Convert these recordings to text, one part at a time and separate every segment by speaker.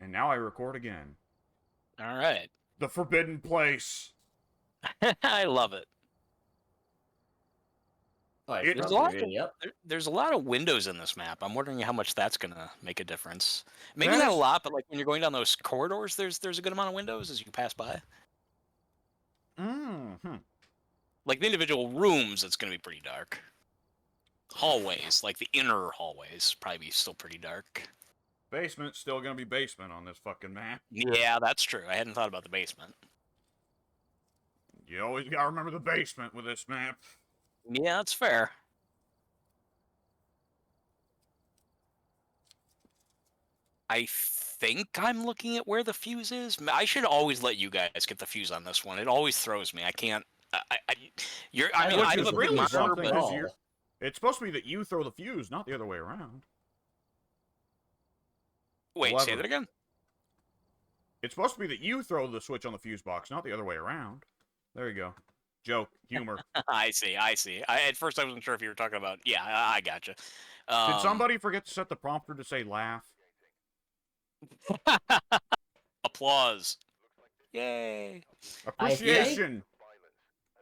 Speaker 1: And now I record again.
Speaker 2: All right.
Speaker 1: The forbidden place.
Speaker 2: I love it. There's a lot of windows in this map. I'm wondering how much that's gonna make a difference. Maybe not a lot, but like when you're going down those corridors, there's a good amount of windows as you pass by. Like the individual rooms, it's gonna be pretty dark. Hallways, like the inner hallways, probably still pretty dark.
Speaker 1: Basement's still gonna be basement on this fucking map.
Speaker 2: Yeah, that's true. I hadn't thought about the basement.
Speaker 1: You always gotta remember the basement with this map.
Speaker 2: Yeah, that's fair. I think I'm looking at where the fuse is. I should always let you guys get the fuse on this one. It always throws me. I can't. I'm a
Speaker 1: really
Speaker 2: big
Speaker 1: something
Speaker 2: but...
Speaker 1: because it's supposed to be that you throw the fuse, not the other way around.
Speaker 2: Wait, say that again?
Speaker 1: It's supposed to be that you throw the switch on the fuse box, not the other way around. There you go. Joke. Humor.
Speaker 2: I see. At first, I wasn't sure if you were talking about... Yeah, I gotcha.
Speaker 1: Did somebody forget to set the prompter to say laugh?
Speaker 2: Applause. Yay.
Speaker 1: Appreciation.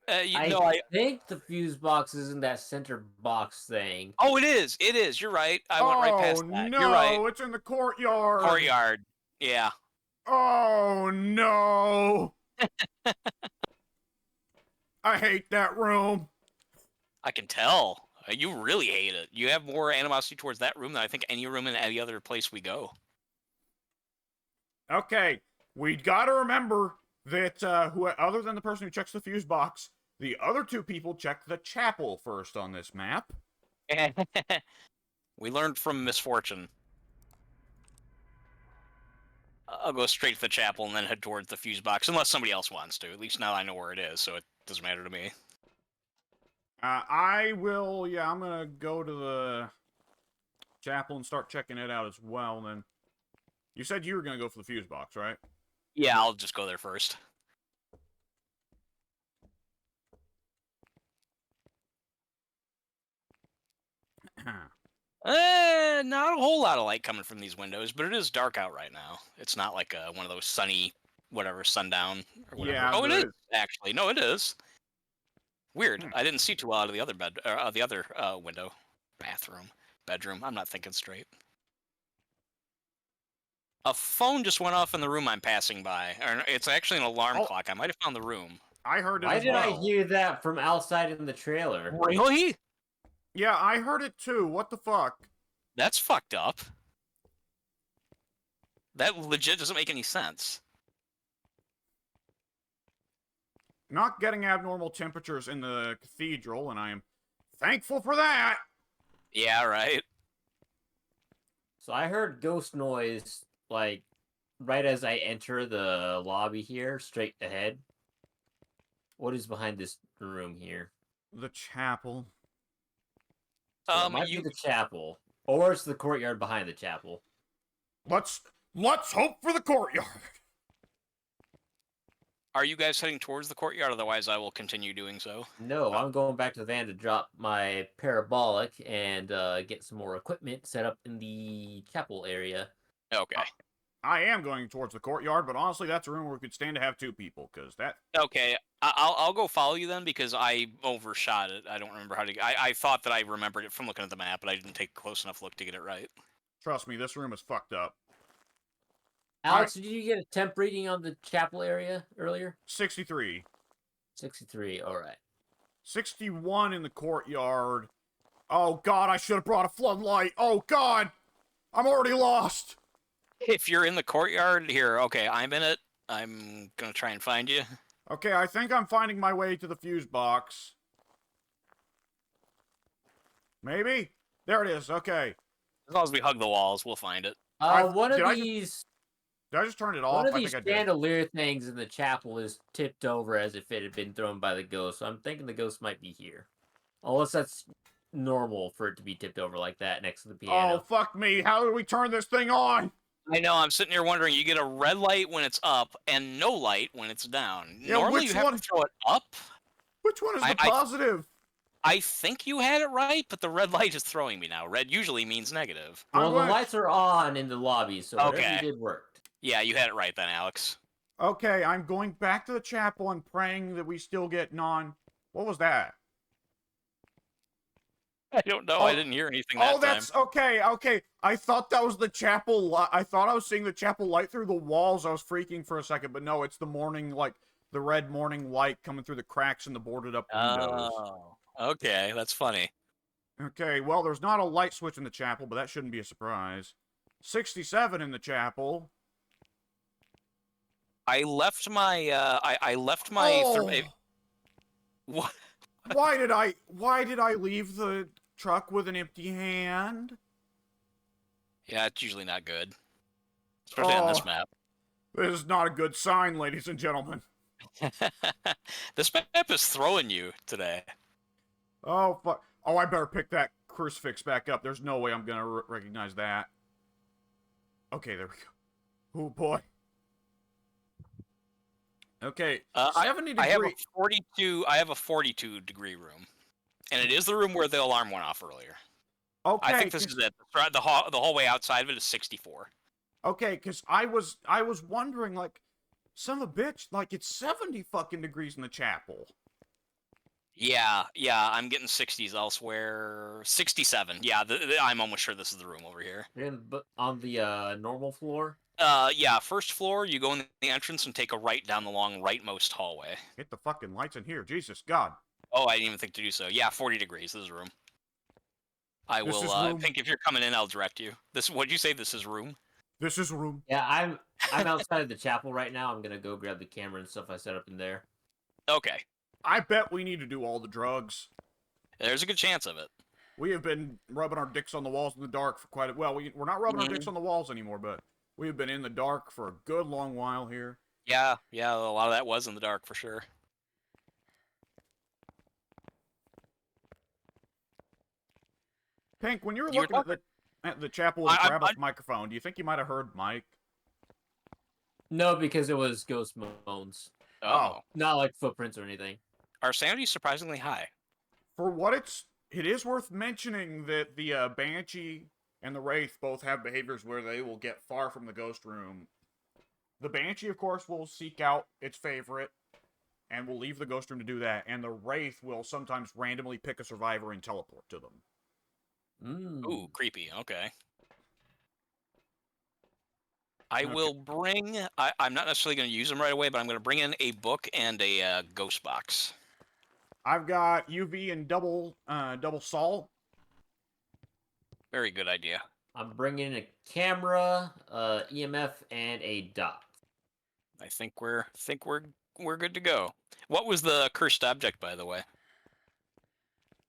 Speaker 3: I think the fuse box is in that center box thing.
Speaker 2: Oh, it is. It is. You're right. I went right past that.
Speaker 1: No,
Speaker 2: you're right.
Speaker 1: It's in the courtyard.
Speaker 2: Courtyard. Yeah.
Speaker 1: Oh, no. I hate that room.
Speaker 2: I can tell. You really hate it. You have more animosity towards that room than I think any room in any other place we go.
Speaker 1: Okay, we gotta remember that other than the person who checks the fuse box, the other two people check the chapel first on this map.
Speaker 2: We learned from misfortune. I'll go straight to the chapel and then head towards the fuse box, unless somebody else wants to. At least now I know where it is, so it doesn't matter to me.
Speaker 1: I will, yeah, I'm gonna go to the chapel and start checking it out as well, then. You said you were gonna go for the fuse box, right?
Speaker 2: Yeah, I'll just go there first. Not a whole lot of light coming from these windows, but it is dark out right now. It's not like one of those sunny, whatever, sundown or whatever.
Speaker 1: Yeah,
Speaker 2: oh, it is actually. No, it is. Weird. I didn't see too well out of the other window, bathroom, bedroom. I'm not thinking straight. A phone just went off in the room I'm passing by. Or it's actually an alarm clock. I might have found the room.
Speaker 1: I heard it.
Speaker 3: Why did I hear that from outside in the trailer?
Speaker 2: Really?
Speaker 1: Yeah, I heard it too. What the fuck?
Speaker 2: That's fucked up. That legit doesn't make any sense.
Speaker 1: Not getting abnormal temperatures in the cathedral, and I am thankful for that.
Speaker 2: Yeah, right.
Speaker 3: So I heard ghost noise, like, right as I enter the lobby here, straight ahead. What is behind this room here?
Speaker 1: The chapel.
Speaker 3: So it might be the chapel. Or it's the courtyard behind the chapel.
Speaker 1: Let's hope for the courtyard.
Speaker 2: Are you guys heading towards the courtyard? Otherwise, I will continue doing so.
Speaker 3: No, I'm going back to the van to drop my parabolic and get some more equipment set up in the chapel area.
Speaker 2: Okay.
Speaker 1: I am going towards the courtyard, but honestly, that's a room where we could stand to have two people, because that...
Speaker 2: Okay, I'll go follow you then, because I overshot it. I don't remember how to... I thought that I remembered it from looking at the map, but I didn't take a close enough look to get it right.
Speaker 1: Trust me, this room is fucked up.
Speaker 3: Alex, did you get a temp reading on the chapel area earlier?
Speaker 1: 63.
Speaker 3: 63, alright.
Speaker 1: 61 in the courtyard. Oh god, I should have brought a floodlight. Oh god! I'm already lost!
Speaker 2: If you're in the courtyard, here, okay, I'm in it. I'm gonna try and find you.
Speaker 1: Okay, I think I'm finding my way to the fuse box. Maybe? There it is, okay.
Speaker 2: As long as we hug the walls, we'll find it.
Speaker 3: One of these...
Speaker 1: Did I just turn it off?
Speaker 3: One of these chandelier things in the chapel is tipped over as if it had been thrown by the ghost, so I'm thinking the ghost might be here. Unless that's normal for it to be tipped over like that next to the piano.
Speaker 1: Oh, fuck me. How do we turn this thing on?
Speaker 2: I know, I'm sitting here wondering, you get a red light when it's up, and no light when it's down.
Speaker 1: Yeah,
Speaker 2: normally you have to throw it up.
Speaker 1: Which one is the positive?
Speaker 2: I think you had it right, but the red light is throwing me now. Red usually means negative.
Speaker 3: Well, the lights are on in the lobby, so whatever you did worked.
Speaker 2: Yeah, you had it right then, Alex.
Speaker 1: Okay, I'm going back to the chapel and praying that we still get What was that?
Speaker 2: I don't know.
Speaker 1: Oh,
Speaker 2: I didn't hear anything
Speaker 1: Oh,
Speaker 2: that time.
Speaker 1: that's okay. Okay, I thought that was the chapel. I thought I was seeing the chapel light through the walls. I was freaking for a second, but no, it's the morning, like the red morning light coming through the cracks in the boarded up windows.
Speaker 2: Oh, okay. That's funny.
Speaker 1: Okay, well, there's not a light switch in the chapel, but that shouldn't be a surprise. 67 in the chapel.
Speaker 2: I left my. I left my.
Speaker 1: Oh,
Speaker 2: What?
Speaker 1: why did I leave the truck with an empty hand?
Speaker 2: Yeah, it's usually not good, especially on this map.
Speaker 1: This is not a good sign, ladies and gentlemen.
Speaker 2: This map is throwing you today.
Speaker 1: Oh, fuck. Oh, I better pick that crucifix back up. There's no way I'm gonna recognize that. Okay, there we go. Oh, boy. Okay, 70 degree.
Speaker 2: I have a 42. I have a 42 degree room, and it is the room where the alarm went off earlier.
Speaker 1: Okay,
Speaker 2: I think this is it. The hallway outside of it is 64.
Speaker 1: Okay, because I was wondering, like, son of a bitch, like, it's 70 fucking degrees in the chapel.
Speaker 2: Yeah, I'm getting 60s elsewhere. 67. Yeah, I'm almost sure this is the room over here.
Speaker 3: But on the normal floor?
Speaker 2: Yeah, first floor, you go in the entrance and take a right down the long rightmost hallway.
Speaker 1: Hit the fucking lights in here, Jesus God.
Speaker 2: Oh, I didn't even think to do so. Yeah, 40 degrees, this is room. I
Speaker 1: This
Speaker 2: will,
Speaker 1: is room.
Speaker 2: think if you're coming in, I'll direct you. What'd you say, this is room?
Speaker 1: This is room.
Speaker 3: Yeah, I'm outside of the chapel right now. I'm gonna go grab the camera and stuff I set up in there.
Speaker 2: Okay.
Speaker 1: I bet we need to do all the drugs.
Speaker 2: There's a good chance of it.
Speaker 1: We have been rubbing our dicks on the walls in the dark for quite a... Well, we're not rubbing our dicks on the walls anymore, but we have been in the dark for a good long while here.
Speaker 2: Yeah, a lot of that was in the dark for sure.
Speaker 1: Pink, when you were looking at the chapel and grab a microphone, do you think you might have heard Mike?
Speaker 3: No, because it was ghost moans.
Speaker 2: Oh.
Speaker 3: Not like footprints or anything.
Speaker 2: Our sanity's surprisingly high.
Speaker 1: For what it is worth mentioning that the Banshee and the Wraith both have behaviors where they will get far from the ghost room. The Banshee, of course, will seek out its favorite and will leave the ghost room to do that, and the Wraith will sometimes randomly pick a survivor and teleport to them.
Speaker 2: Ooh, creepy. Okay. I will bring... I'm not necessarily going to use them right away, but I'm going to bring in a book and a ghost box.
Speaker 1: I've got UV and double salt.
Speaker 2: Very good idea.
Speaker 3: I'm bringing a camera, EMF, and a dot.
Speaker 2: I think we're good to go. What was the cursed object, by the way?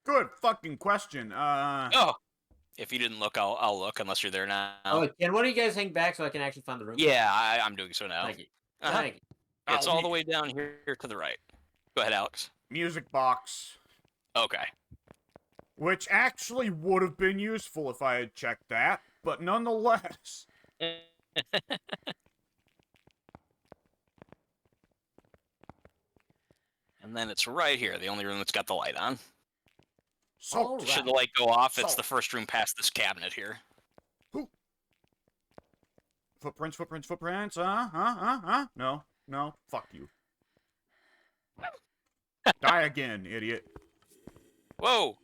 Speaker 1: Good fucking question.
Speaker 2: Oh, if you didn't look, I'll look unless you're there now.
Speaker 3: Oh, can one of you guys hang back so I can actually find the room?
Speaker 2: Yeah, I'm doing so now.
Speaker 3: Thank you.
Speaker 2: Uh-huh.
Speaker 3: Thank you.
Speaker 2: It's all the way down here to the right. Go ahead, Alex.
Speaker 1: Music box.
Speaker 2: Okay.
Speaker 1: Which actually would have been useful if I had checked that, but nonetheless.
Speaker 2: And then it's right here, the only room that's got the light on.
Speaker 1: So,
Speaker 2: Should the light go off, it's the first room past this cabinet here.
Speaker 1: Footprints. No, fuck you. Die again, idiot.
Speaker 2: Whoa!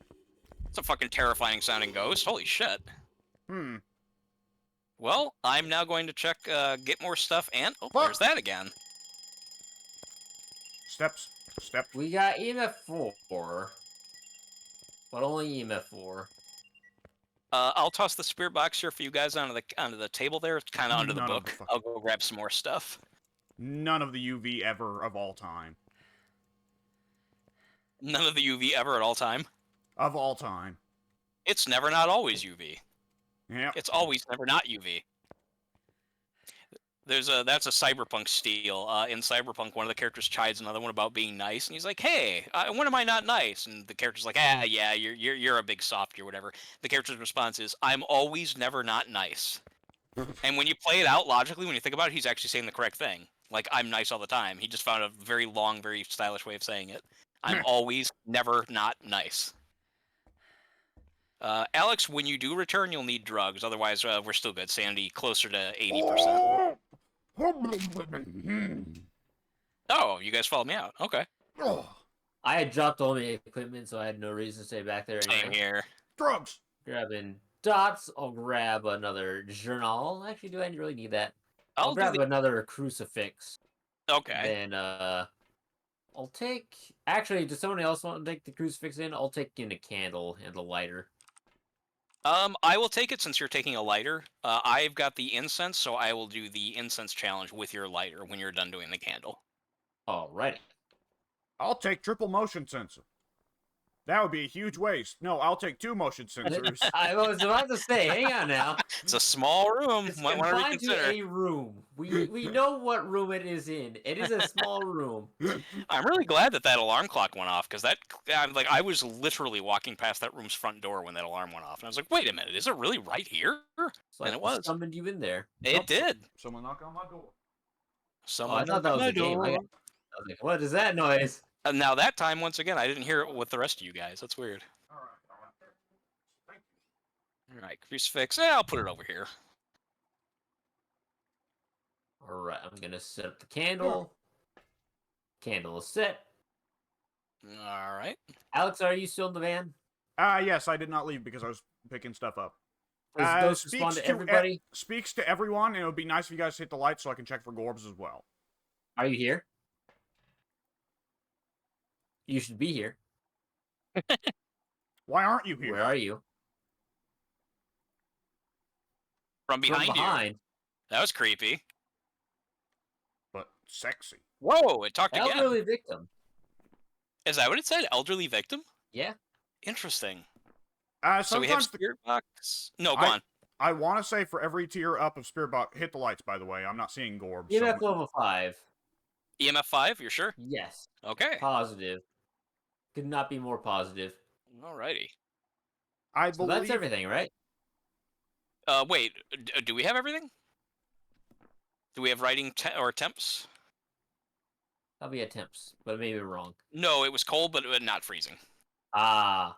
Speaker 2: It's a fucking terrifying sounding ghost. Holy shit. Well, I'm now going to check, get more stuff, and... Oh, there's that again.
Speaker 1: Steps.
Speaker 3: We got EMF 4. But only EMF 4.
Speaker 2: I'll toss the spirit box here for you guys onto the table there. It's kind of under the book. I'll go grab some more stuff.
Speaker 1: None of the UV ever of all time.
Speaker 2: None of the UV ever at all time?
Speaker 1: Of all time.
Speaker 2: It's never not always UV.
Speaker 1: Yeah.
Speaker 2: It's always never not UV. That's a cyberpunk steal. In cyberpunk, one of the characters chides another one about being nice, and he's like, "Hey, when am I not nice?" And the character's like, "Ah, yeah, you're a big softy or whatever." The character's response is, "I'm always never not nice." And when you play it out logically, when you think about it, he's actually saying the correct thing. Like, I'm nice all the time. He just found a very long, very stylish way of saying it. I'm always never not nice. Alex, when you do return, you'll need drugs. Otherwise, we're still good. Sanity closer to 80%. Oh, you guys followed me out. Okay.
Speaker 3: I had dropped all my equipment, so I had no reason to stay back there
Speaker 2: Same
Speaker 3: anyway.
Speaker 2: here.
Speaker 1: Drugs.
Speaker 3: Grabbing dots. I'll grab another journal. Actually, do I really need that? I'll
Speaker 2: I'll do
Speaker 3: grab
Speaker 2: the.
Speaker 3: another crucifix.
Speaker 2: Okay.
Speaker 3: Then, I'll take... Actually, does someone else want to take the crucifix in? I'll take in a candle and a lighter.
Speaker 2: I will take it since you're taking a lighter. I've got the incense, so I will do the incense challenge with your lighter when you're done doing the candle.
Speaker 3: Alrighty.
Speaker 1: I'll take triple motion sensor. That would be a huge waste. No, I'll take 2 motion sensors.
Speaker 3: I was about to say, hang on now.
Speaker 2: It's a small room.
Speaker 3: It's
Speaker 2: Might want to
Speaker 3: confined to
Speaker 2: reconsider.
Speaker 3: a room. We know what room it is in. It is a small room.
Speaker 2: I'm really glad that alarm clock went off because I was literally walking past that room's front door when that alarm went off, and I was like, "Wait a minute, is it really right here?"
Speaker 3: So
Speaker 2: And
Speaker 3: I
Speaker 2: it was.
Speaker 3: summoned you in there.
Speaker 2: It
Speaker 1: Nope.
Speaker 2: did.
Speaker 1: Someone knock on my door.
Speaker 2: Someone
Speaker 3: I thought that
Speaker 2: knocked
Speaker 3: was
Speaker 2: on
Speaker 3: a game.
Speaker 2: my
Speaker 3: I
Speaker 2: door.
Speaker 3: was like, what is that noise?
Speaker 2: And now that time, once again, I didn't hear it with the rest of you guys. That's weird.
Speaker 1: All right. Thank you.
Speaker 2: All right, crucifix. Yeah, I'll put it over here.
Speaker 3: Alright, I'm gonna set up the candle. Candle is set.
Speaker 2: All right.
Speaker 3: Alex, are you still in the van?
Speaker 1: Yes, I did not leave because I was picking stuff up.
Speaker 3: Does Ghost respond to everybody?
Speaker 1: Speaks to everyone, and it would be nice if you guys hit the lights so I can check for Gorbs as well.
Speaker 3: Are you here? You should be here.
Speaker 1: Why aren't you here?
Speaker 3: Where are you?
Speaker 2: From behind,
Speaker 3: From behind.
Speaker 2: you. That was creepy.
Speaker 1: But sexy.
Speaker 2: Whoa! It talked again.
Speaker 3: Elderly victim.
Speaker 2: Is that what it said? Elderly victim?
Speaker 3: Yeah.
Speaker 2: Interesting.
Speaker 1: Sometimes
Speaker 2: So we have spirit box. No, go on.
Speaker 1: I want to say for every tier up of Spirit Box, hit the lights, by the way. I'm not seeing Gorbs.
Speaker 3: EMF level 5.
Speaker 2: EMF 5, you're sure?
Speaker 3: Yes.
Speaker 2: Okay.
Speaker 3: Positive. Could not be more positive.
Speaker 2: Alrighty.
Speaker 1: I
Speaker 3: So
Speaker 1: believe
Speaker 3: that's everything, right?
Speaker 2: Wait, do we have everything? Do we have writing or temps?
Speaker 3: That'll be attempts, but maybe wrong.
Speaker 2: No, it was cold, but not freezing.
Speaker 3: Ah.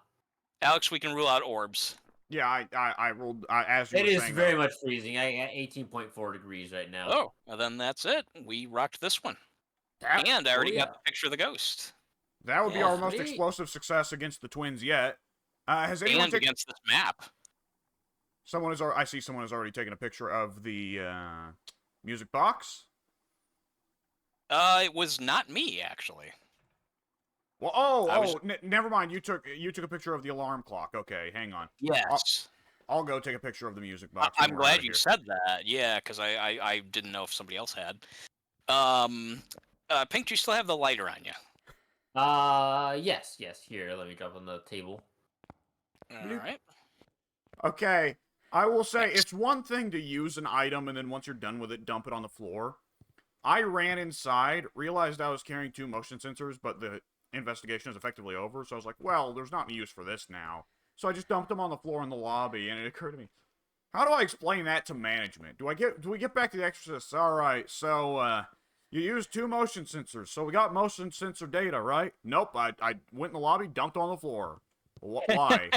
Speaker 2: Alex, we can rule out orbs.
Speaker 1: Yeah, I rolled as you
Speaker 3: It
Speaker 1: were
Speaker 3: is
Speaker 1: saying
Speaker 3: very
Speaker 1: that.
Speaker 3: much freezing. I got 18.4 degrees right now.
Speaker 2: Oh, well, then that's it. We rocked this one.
Speaker 1: That,
Speaker 2: And I already
Speaker 3: yeah.
Speaker 2: got the picture of the ghost.
Speaker 1: that would be
Speaker 3: Yeah,
Speaker 1: our most
Speaker 3: sweet.
Speaker 1: explosive success against the twins yet. Has anyone
Speaker 2: And
Speaker 1: taken...
Speaker 2: against this map.
Speaker 1: I see someone has already taken a picture of the music box.
Speaker 2: It was not me, actually.
Speaker 1: Well, never mind. You took a picture of the alarm clock. Okay, hang on.
Speaker 2: Yes.
Speaker 1: I'll go take a picture of the music box.
Speaker 2: I'm
Speaker 1: when we're outta
Speaker 2: glad you
Speaker 1: here.
Speaker 2: said that. Yeah, because I didn't know if somebody else had. Pink, do you still have the lighter on you?
Speaker 3: Yes. Here, let me drop on the table.
Speaker 2: All right.
Speaker 1: Okay, I will say
Speaker 2: Next.
Speaker 1: it's one thing to use an item and then once you're done with it, dump it on the floor. I ran inside, realized I was carrying 2 motion sensors, but the investigation is effectively over, so I was like, well, there's not any use for this now. So I just dumped them on the floor in the lobby, and it occurred to me, how do I explain that to management? Do we get back to the exorcists? Alright, so, you used 2 motion sensors, so we got motion sensor data, right? Nope, I went in the lobby, dumped on the floor. Why?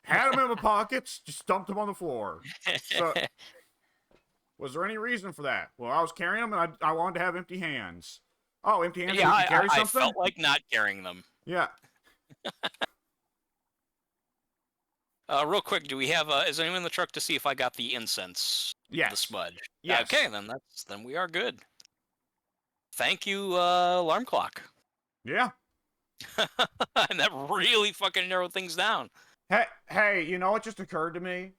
Speaker 1: Had them in my pockets, just dumped them on the floor. So, was there any reason for that? Well, I was carrying them, and I wanted to have empty hands. Oh, empty hands,
Speaker 2: Yeah,
Speaker 1: so you can carry
Speaker 2: I
Speaker 1: something?
Speaker 2: felt like not carrying them.
Speaker 1: Yeah.
Speaker 2: Real quick, do we have? Is anyone in the truck to see if I got the incense?
Speaker 1: Yes.
Speaker 2: The smudge.
Speaker 1: Yes.
Speaker 2: Okay, then we are good. Thank you, alarm clock.
Speaker 1: Yeah.
Speaker 2: And that really fucking narrowed things down.
Speaker 1: Hey, you know what just occurred to me?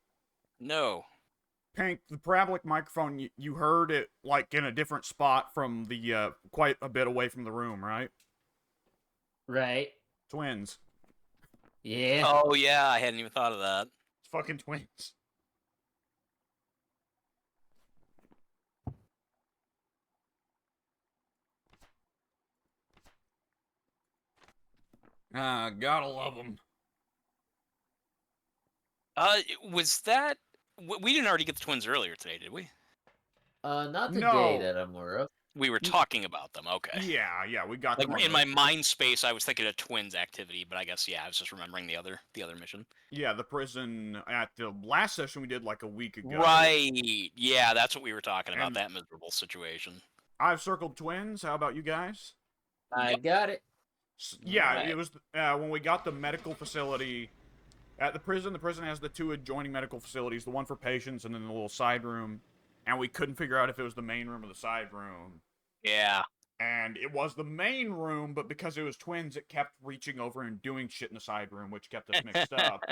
Speaker 2: No.
Speaker 1: Pink, the parabolic microphone, you heard it, like, in a different spot from the, quite a bit away from the room, right?
Speaker 3: Right.
Speaker 1: Twins.
Speaker 3: Yeah.
Speaker 2: Oh yeah, I hadn't even thought of that.
Speaker 1: It's fucking twins. Gotta love them.
Speaker 2: Was that? We didn't already get the twins earlier today, did we?
Speaker 3: Not today
Speaker 1: No.
Speaker 3: that I'm aware of.
Speaker 2: We were talking about them. Okay.
Speaker 1: Yeah, we got
Speaker 2: Like
Speaker 1: them on
Speaker 2: in
Speaker 1: the-
Speaker 2: my mind space, I was thinking of twins activity, but I guess I was just remembering the other mission.
Speaker 1: Yeah, the prison at the last session we did like a week ago.
Speaker 2: Right. Yeah, that's what we were talking about.
Speaker 1: And-
Speaker 2: That miserable situation.
Speaker 1: I've circled twins. How about you guys?
Speaker 3: I got it.
Speaker 1: Yeah,
Speaker 3: Right.
Speaker 1: it was when we got the medical facility at the prison. The prison has the two adjoining medical facilities, the one for patients and then the little side room. And we couldn't figure out if it was the main room or the side room.
Speaker 2: Yeah.
Speaker 1: And it was the main room, but because it was twins, it kept reaching over and doing shit in the side room, which kept us mixed up.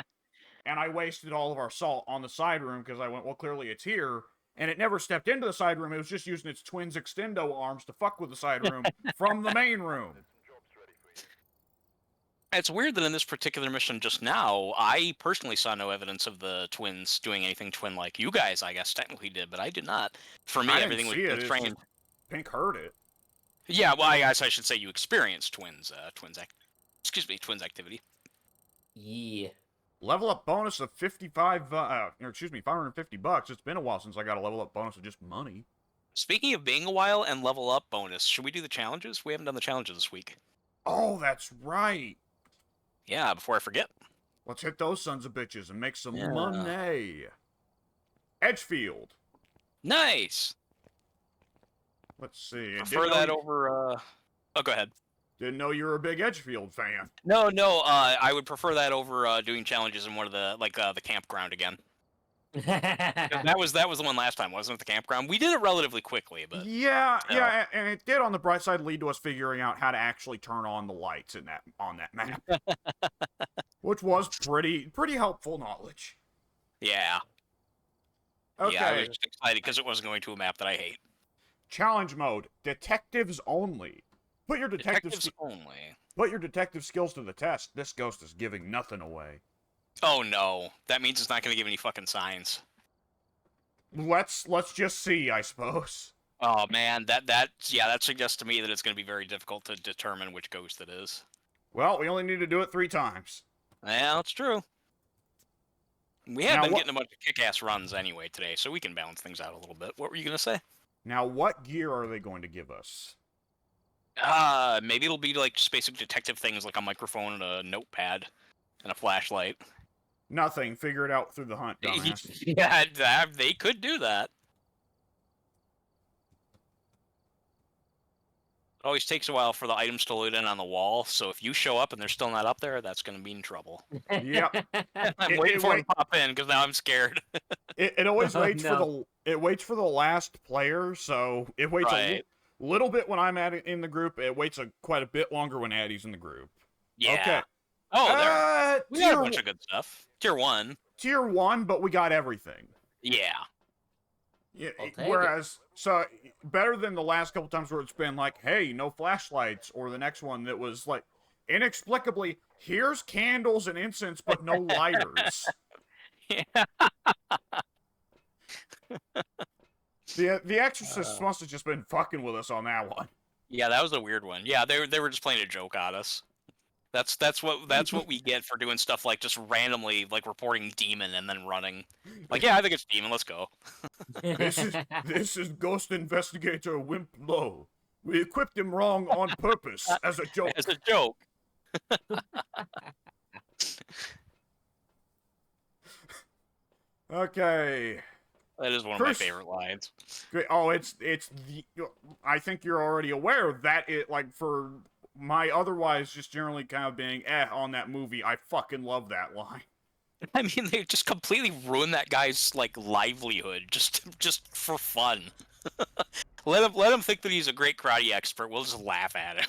Speaker 1: And I wasted all of our salt on the side room because I went, well, clearly it's here. And it never stepped into the side room. It was just using its twins extendo arms to fuck with the side room from the main room.
Speaker 2: It's weird that in this particular mission just now, I personally saw no evidence of the twins doing anything twin-like. You guys, I guess, technically did, but I did not. For me,
Speaker 1: I didn't
Speaker 2: everything was
Speaker 1: see it. It's
Speaker 2: trained.
Speaker 1: just Pink heard it.
Speaker 2: Yeah, well, I guess I should say you experienced twins activity.
Speaker 3: Yeah.
Speaker 1: Level up bonus of 550 bucks. It's been a while since I got a level up bonus of just money.
Speaker 2: Speaking of being a while and level up bonus, should we do the challenges? We haven't done the challenges this week.
Speaker 1: Oh, that's right.
Speaker 2: Yeah, before I forget.
Speaker 1: Let's hit those sons of bitches and make some
Speaker 2: Yeah.
Speaker 1: money. Edgefield.
Speaker 2: Nice.
Speaker 1: Let's see.
Speaker 2: Prefer that over. Oh, go ahead.
Speaker 1: Didn't know you were a big Edgefield fan.
Speaker 2: No. I would prefer that over doing challenges in one of the the campground again. 'Cause that was the one last time, wasn't it? The campground. We did it relatively quickly, but
Speaker 1: Yeah, and it did on the bright side lead to us figuring out how to actually turn on the lights on that map, which was pretty helpful knowledge.
Speaker 2: yeah.
Speaker 1: Okay,
Speaker 2: Yeah, I was just excited because it wasn't going to a map that I hate.
Speaker 1: challenge mode: detectives only. Put your
Speaker 2: Detectives only.
Speaker 1: detective skills to the test. This ghost is giving nothing away.
Speaker 2: Oh no, that means it's not going to give any fucking signs.
Speaker 1: Let's just see, I suppose.
Speaker 2: Oh man, that suggests to me that it's going to be very difficult to determine which ghost it is.
Speaker 1: Well, we only need to do it 3 times.
Speaker 2: Yeah, that's true. We have
Speaker 1: Now,
Speaker 2: been
Speaker 1: what-
Speaker 2: getting a bunch of kick-ass runs anyway today, so we can balance things out a little bit. What were you going to say?
Speaker 1: Now, what gear are they going to give us?
Speaker 2: Maybe it'll be like just basic detective things like a microphone and a notepad and a flashlight.
Speaker 1: Nothing. Figure it out through the hunt, dumbass.
Speaker 2: Yeah, they could do that. It always takes a while for the items to load in on the wall, so if you show up and they're still not up there, that's going to mean trouble.
Speaker 1: Yep.
Speaker 2: I'm
Speaker 1: It-
Speaker 2: waiting
Speaker 1: it
Speaker 2: for them
Speaker 1: wait-
Speaker 2: to pop in because now I'm scared.
Speaker 1: It always
Speaker 3: Oh,
Speaker 1: waits
Speaker 3: no.
Speaker 1: it waits for the last player, so it waits
Speaker 2: Right.
Speaker 1: a little bit when I'm in the group. It waits quite a bit longer when Addie's in the group.
Speaker 2: Yeah.
Speaker 1: Okay.
Speaker 2: Oh, there. We got a
Speaker 1: tier,
Speaker 2: bunch of good stuff. Tier 1.
Speaker 1: tier 1, but we got everything.
Speaker 2: Yeah.
Speaker 1: Yeah,
Speaker 3: I'll take it.
Speaker 1: whereas, so better than the last couple times where it's been like, hey, no flashlights, or the next one that was like, inexplicably, here's candles and incense, but no lighters.
Speaker 2: Yeah.
Speaker 1: The Exorcists must have just been fucking with us on that one.
Speaker 2: Yeah, that was a weird one. Yeah, they were just playing a joke on us. That's what we get for doing stuff like just randomly like reporting demon and then running. Like, yeah, I think it's demon. Let's go.
Speaker 1: This is Ghost Investigator Wimp Low. We equipped him wrong on purpose as a joke.
Speaker 2: As a joke.
Speaker 1: Okay.
Speaker 2: That is one of my
Speaker 1: Chris-
Speaker 2: favorite lines.
Speaker 1: Great. Oh, it's the. I think you're already aware that it like for my otherwise just generally kind of being on that movie. I fucking love that line.
Speaker 2: I mean, they just completely ruined that guy's like livelihood just for fun. let him think that he's a great karate expert. We'll just laugh at him.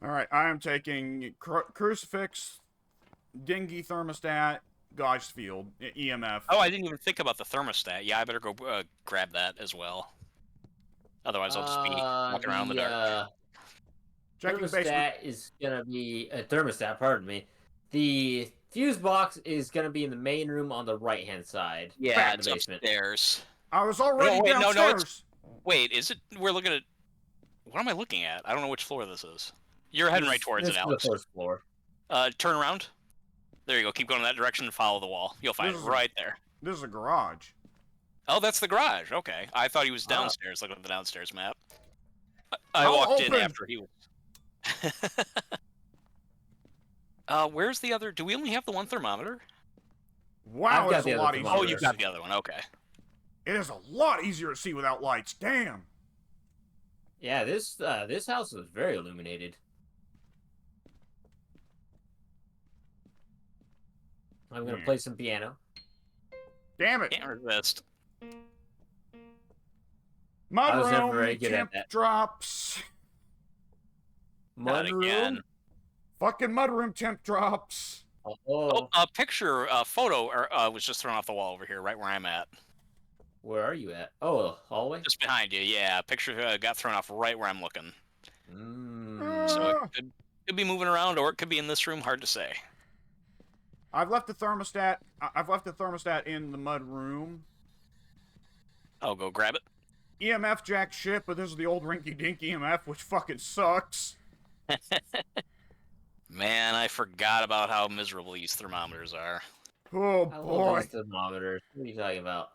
Speaker 1: All right, I am taking crucifix, dinghy thermostat, Gauge field, EMF.
Speaker 2: Oh, I didn't even think about the thermostat. Yeah, I better go grab that as well. Otherwise, I'll just be walking around in the dark.
Speaker 1: Checking basement.
Speaker 3: Thermostat is gonna be a thermostat. Pardon me. The fuse box is gonna be in the main room on the right hand side.
Speaker 2: Yeah,
Speaker 3: in
Speaker 2: it's
Speaker 3: the basement.
Speaker 2: upstairs.
Speaker 1: I was already
Speaker 2: wait, no,
Speaker 1: downstairs.
Speaker 2: Wait, is it? We're looking at. What am I looking at? I don't know which floor this is. You're heading right towards
Speaker 3: This
Speaker 2: it,
Speaker 3: is
Speaker 2: Alex.
Speaker 3: the first floor.
Speaker 2: Turn around. There you go. Keep going in that direction and follow the wall. You'll find
Speaker 1: This
Speaker 2: it
Speaker 1: is-
Speaker 2: right there.
Speaker 1: This is a garage.
Speaker 2: Oh, that's the garage. Okay. I thought he was
Speaker 3: Ah.
Speaker 2: downstairs, looking at the downstairs map. I
Speaker 1: I'll
Speaker 2: walked in
Speaker 1: open.
Speaker 2: after he was. Where's the other? Do we only have the one thermometer?
Speaker 1: Wow,
Speaker 3: I've got
Speaker 1: it's
Speaker 3: the
Speaker 1: a
Speaker 3: other
Speaker 1: lot
Speaker 3: thermometer.
Speaker 2: Oh,
Speaker 1: easier.
Speaker 2: you've got the other one. Okay.
Speaker 1: It is a lot easier to see without lights. Damn.
Speaker 3: Yeah, this house is very illuminated. I'm gonna play some piano.
Speaker 1: Damn it.
Speaker 2: Can't resist.
Speaker 3: I was never
Speaker 1: Mudroom
Speaker 3: very good at
Speaker 1: temp
Speaker 3: that.
Speaker 1: drops.
Speaker 2: Not again.
Speaker 1: Fucking mudroom temp drops.
Speaker 3: Oh,
Speaker 2: A picture, photo, was just thrown off the wall over here, right where I'm at.
Speaker 3: where are you at? Oh, hallway.
Speaker 2: Just behind you, yeah. Picture got thrown off right where I'm looking.
Speaker 3: Mm.
Speaker 2: So it could be moving around, or it could be in this room. Hard to say.
Speaker 1: I've left the thermostat. I've left the thermostat in the mud room.
Speaker 2: I'll go grab it.
Speaker 1: EMF jack shit, but this is the old rinky-dink EMF, which fucking sucks.
Speaker 2: Man, I forgot about how miserable these thermometers are.
Speaker 1: Oh
Speaker 3: I love
Speaker 1: boy.
Speaker 3: these thermometers. What are you talking about?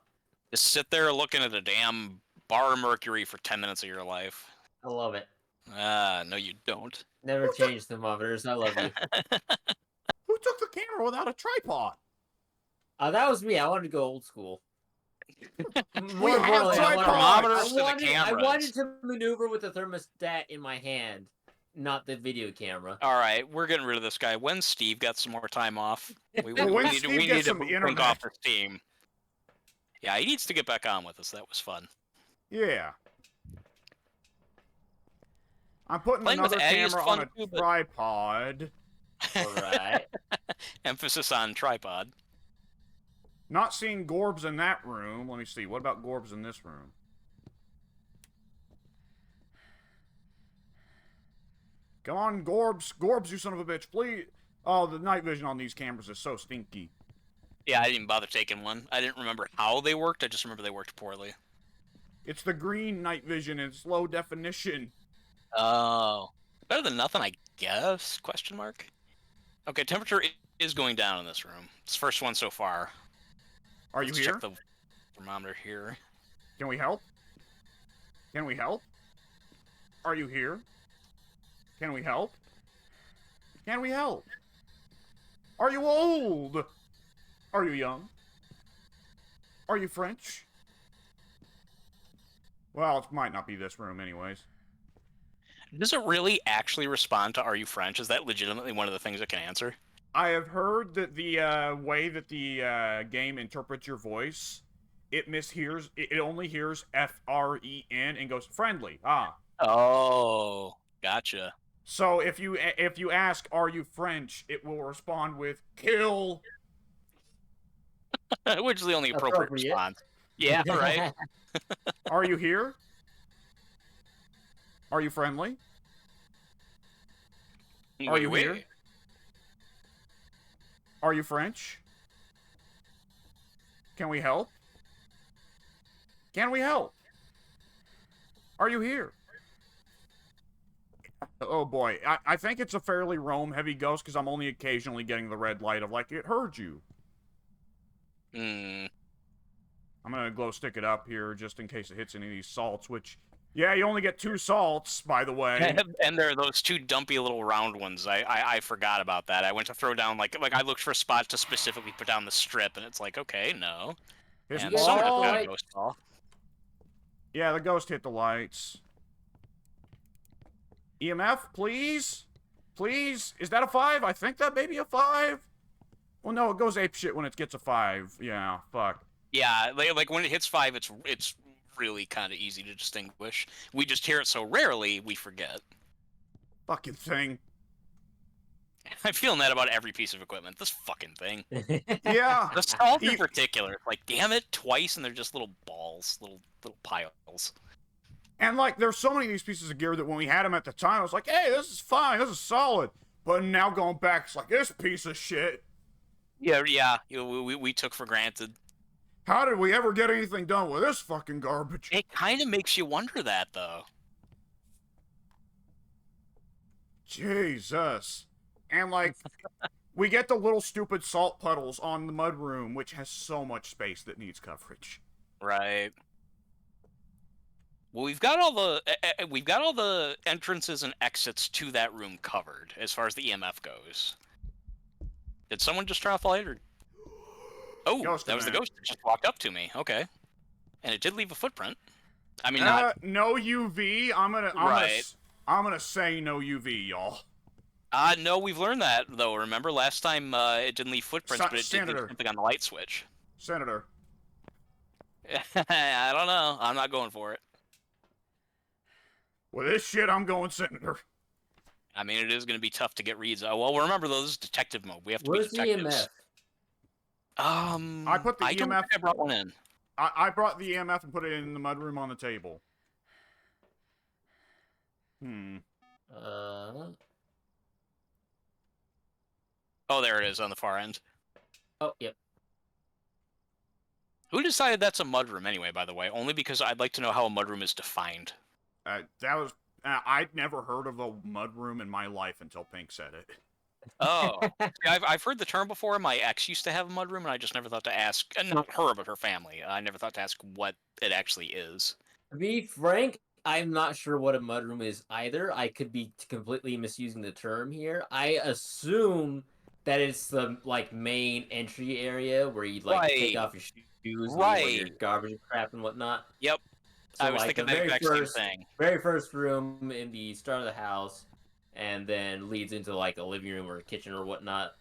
Speaker 2: Just sit there looking at a damn bar of mercury for 10 minutes of your life.
Speaker 3: I love it.
Speaker 2: No, you don't.
Speaker 3: Never change thermometers. I love you.
Speaker 1: Who took the camera without a tripod?
Speaker 3: That was me. I wanted to go old school.
Speaker 1: We have
Speaker 3: importantly,
Speaker 1: tripods
Speaker 2: to the
Speaker 3: I
Speaker 2: cameras.
Speaker 3: wanted to maneuver with the thermostat in my hand, not the video camera.
Speaker 2: All right, we're getting rid of this guy. When Steve got some more time off, we
Speaker 1: When
Speaker 2: need
Speaker 1: Steve
Speaker 2: to
Speaker 1: gets some
Speaker 2: blink
Speaker 1: internet.
Speaker 2: off the steam. Yeah, he needs to get back on with us. That was fun.
Speaker 1: Yeah. I'm putting
Speaker 2: Playing with
Speaker 1: another
Speaker 2: Eddie is
Speaker 1: camera
Speaker 2: fun
Speaker 1: on a
Speaker 2: too, but-
Speaker 1: tripod.
Speaker 3: All right.
Speaker 2: Emphasis on tripod.
Speaker 1: Not seeing Gorbs in that room. Let me see. What about Gorbs in this room? Come on, Gorbs. Gorbs, you son of a bitch. Please. Oh, the night vision on these cameras is so stinky.
Speaker 2: Yeah, I didn't bother taking one. I didn't remember how they worked. I just remember they worked poorly.
Speaker 1: It's the green night vision. It's low definition.
Speaker 2: Oh, better than nothing, I guess? Question mark. Okay, temperature is going down in this room. It's the first one so far.
Speaker 1: Are you
Speaker 2: Let's
Speaker 1: here?
Speaker 2: check the thermometer here.
Speaker 1: Can we help? Can we help? Are you here? Can we help? Can we help? Are you old? Are you young? Are you French? Well, it might not be this room anyways.
Speaker 2: Does it really actually respond to "Are you French"? Is that legitimately one of the things it can answer?
Speaker 1: I have heard that the way that the game interprets your voice, it mishears. It only hears F-R-E-N and goes friendly. Ah.
Speaker 2: Oh, gotcha.
Speaker 1: So if you ask, "Are you French?" it will respond with "Kill."
Speaker 2: Which is the only appropriate response. Yeah, right.
Speaker 1: Are you here? Are you friendly? Are you
Speaker 2: Wait.
Speaker 1: here? Are you French? Can we help? Can we help? Are you here? Oh boy, I think it's a fairly roam-heavy ghost because I'm only occasionally getting the red light of like, it heard you.
Speaker 2: Hmm.
Speaker 1: I'm gonna glow stick it up here just in case it hits any of these salts, which, yeah, you only get 2 salts, by the way.
Speaker 2: And there are those two dumpy little round ones. I forgot about that. I went to throw down like I looked for a spot to specifically put down the strip, and it's like, okay, no.
Speaker 1: His
Speaker 2: And
Speaker 3: guys
Speaker 2: someone
Speaker 3: got
Speaker 2: got
Speaker 3: the
Speaker 2: a
Speaker 3: light?
Speaker 2: ghost ball.
Speaker 1: Yeah, the ghost hit the lights. EMF, please? Please? Is that a 5? I think that may be a 5. Well, no, it goes apeshit when it gets a 5. Yeah, fuck.
Speaker 2: Yeah, like when it hits 5, it's really kind of easy to distinguish. We just hear it so rarely, we forget.
Speaker 1: Fucking thing.
Speaker 2: I'm feeling that about every piece of equipment. This fucking thing.
Speaker 1: Yeah.
Speaker 2: The salt in
Speaker 1: E-
Speaker 2: particular. Like, damn it, twice, and they're just little balls, little piles.
Speaker 1: And, like, there's so many of these pieces of gear that when we had them at the time, I was like, hey, this is fine, this is solid. But now going back, it's like, this piece of shit.
Speaker 2: Yeah. We took for granted.
Speaker 1: How did we ever get anything done with this fucking garbage?
Speaker 2: It kind of makes you wonder that, though.
Speaker 1: Jesus. And, like, we get the little stupid salt puddles on the mudroom, which has so much space that needs coverage.
Speaker 2: Right. Well, we've got all the entrances and exits to that room covered as far as the EMF goes. Did someone just turn off the light? Or... Oh,
Speaker 1: Ghost
Speaker 2: that was the
Speaker 1: event.
Speaker 2: ghost that just walked up to me. Okay, and it did leave a footprint. I mean, not
Speaker 1: No UV.
Speaker 2: right.
Speaker 1: I'm gonna say no UV, y'all.
Speaker 2: No, we've learned that though. Remember last time it didn't leave footprints, but it did leave
Speaker 1: Senator.
Speaker 2: something on the light switch.
Speaker 1: Senator.
Speaker 2: I don't know. I'm not going for it.
Speaker 1: With this shit, I'm going Senator.
Speaker 2: I mean, it is going to be tough to get reads. Oh, well, remember though, this is detective mode. We have to
Speaker 3: Where's
Speaker 2: be
Speaker 3: the
Speaker 2: detectives.
Speaker 3: EMF?
Speaker 1: I put the
Speaker 2: I don't
Speaker 1: EMF.
Speaker 2: think I brought one in.
Speaker 1: I brought the EMF and put it in the mudroom on the table.
Speaker 2: Oh, there it is on the far end.
Speaker 3: Oh, yep.
Speaker 2: Who decided that's a mudroom anyway, by the way? Only because I'd like to know how a mudroom is defined.
Speaker 1: That was... I'd never heard of a mudroom in my life until Pink said it.
Speaker 2: Oh. I've heard the term before. My ex used to have a mudroom, and I just never thought to ask... not her, but her family. I never thought to ask what it actually is.
Speaker 3: To be frank, I'm not sure what a mudroom is either. I could be completely misusing the term here. I assume that it's the main entry area where you'd take off your shoes, and your garbage and crap and whatnot.
Speaker 2: Yep.
Speaker 3: So,
Speaker 2: I was thinking the exact same thing.
Speaker 3: Very first room in the start of the house, and then leads into a living room or a kitchen or whatnot.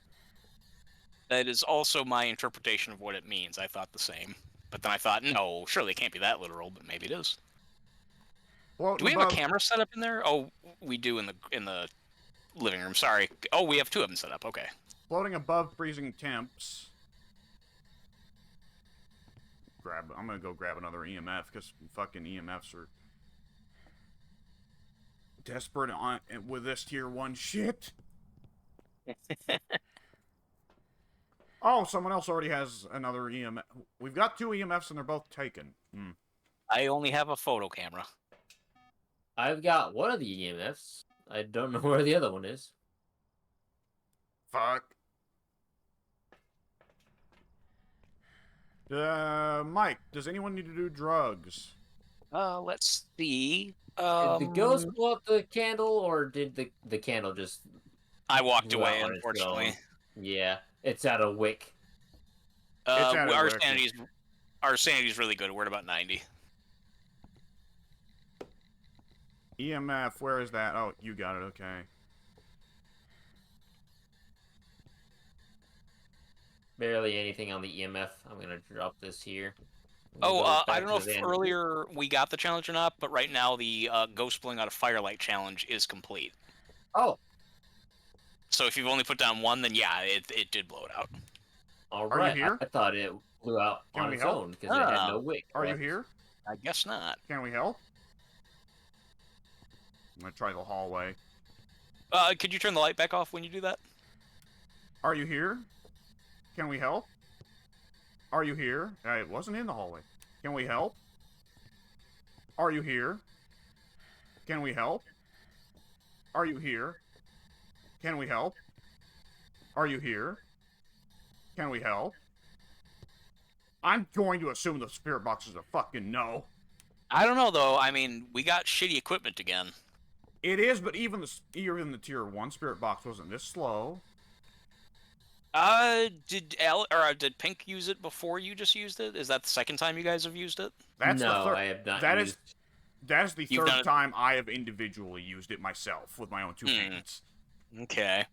Speaker 2: That is also my interpretation of what it means. I thought the same, but then I thought, no, surely it can't be that literal, but maybe it is. Do we have a camera set up in there? Oh, we do in the living room. Sorry. Oh, we have two of them set up. Okay.
Speaker 1: Floating above freezing temps. I'm gonna go grab another EMF because fucking EMFs are desperate with this tier 1 shit. Oh, someone else already has another EMF. We've got 2 EMFs and they're both taken.
Speaker 2: I only have a photo camera.
Speaker 3: I've got one of the EMFs. I don't know where the other one is.
Speaker 1: Fuck. Mike, does anyone need to do drugs?
Speaker 2: Let's see.
Speaker 3: Did the ghost blow up the candle, or did the candle just...
Speaker 2: I walked away, unfortunately.
Speaker 3: Yeah, it's at a wick.
Speaker 2: Our sanity's really good. We're at about 90.
Speaker 1: EMF, where is that? Oh, you got it, okay.
Speaker 3: Barely anything on the EMF. I'm gonna drop this here.
Speaker 2: Oh, I don't know if earlier we got the challenge or not, but right now the ghost blowing out a firelight challenge is complete.
Speaker 3: Oh.
Speaker 2: So if you've only put down one, then yeah, it did blow it out.
Speaker 3: All right.
Speaker 1: Are you here?
Speaker 3: I thought it blew out on its own because it had no wick.
Speaker 1: Are you here?
Speaker 2: I guess not.
Speaker 1: Can we help? I'm gonna try the hallway.
Speaker 2: Could you turn the light back off when you do that?
Speaker 1: Are you here? Can we help? Are you here? It wasn't in the hallway. Can we help? Are you here? Can we help? Are you here? Can we help? Are you here? Can we help? I'm going to assume the spirit box is a fucking no.
Speaker 2: I don't know, though. I mean, we got shitty equipment again.
Speaker 1: It is, but even the tier 1 spirit box wasn't this slow.
Speaker 2: Did Pink use it before you just used it? Is that the second time you guys have used it?
Speaker 1: That's
Speaker 3: no,
Speaker 1: the
Speaker 3: I have not.
Speaker 1: That is the third time I have individually used it myself with my own 2 hands.
Speaker 2: Okay.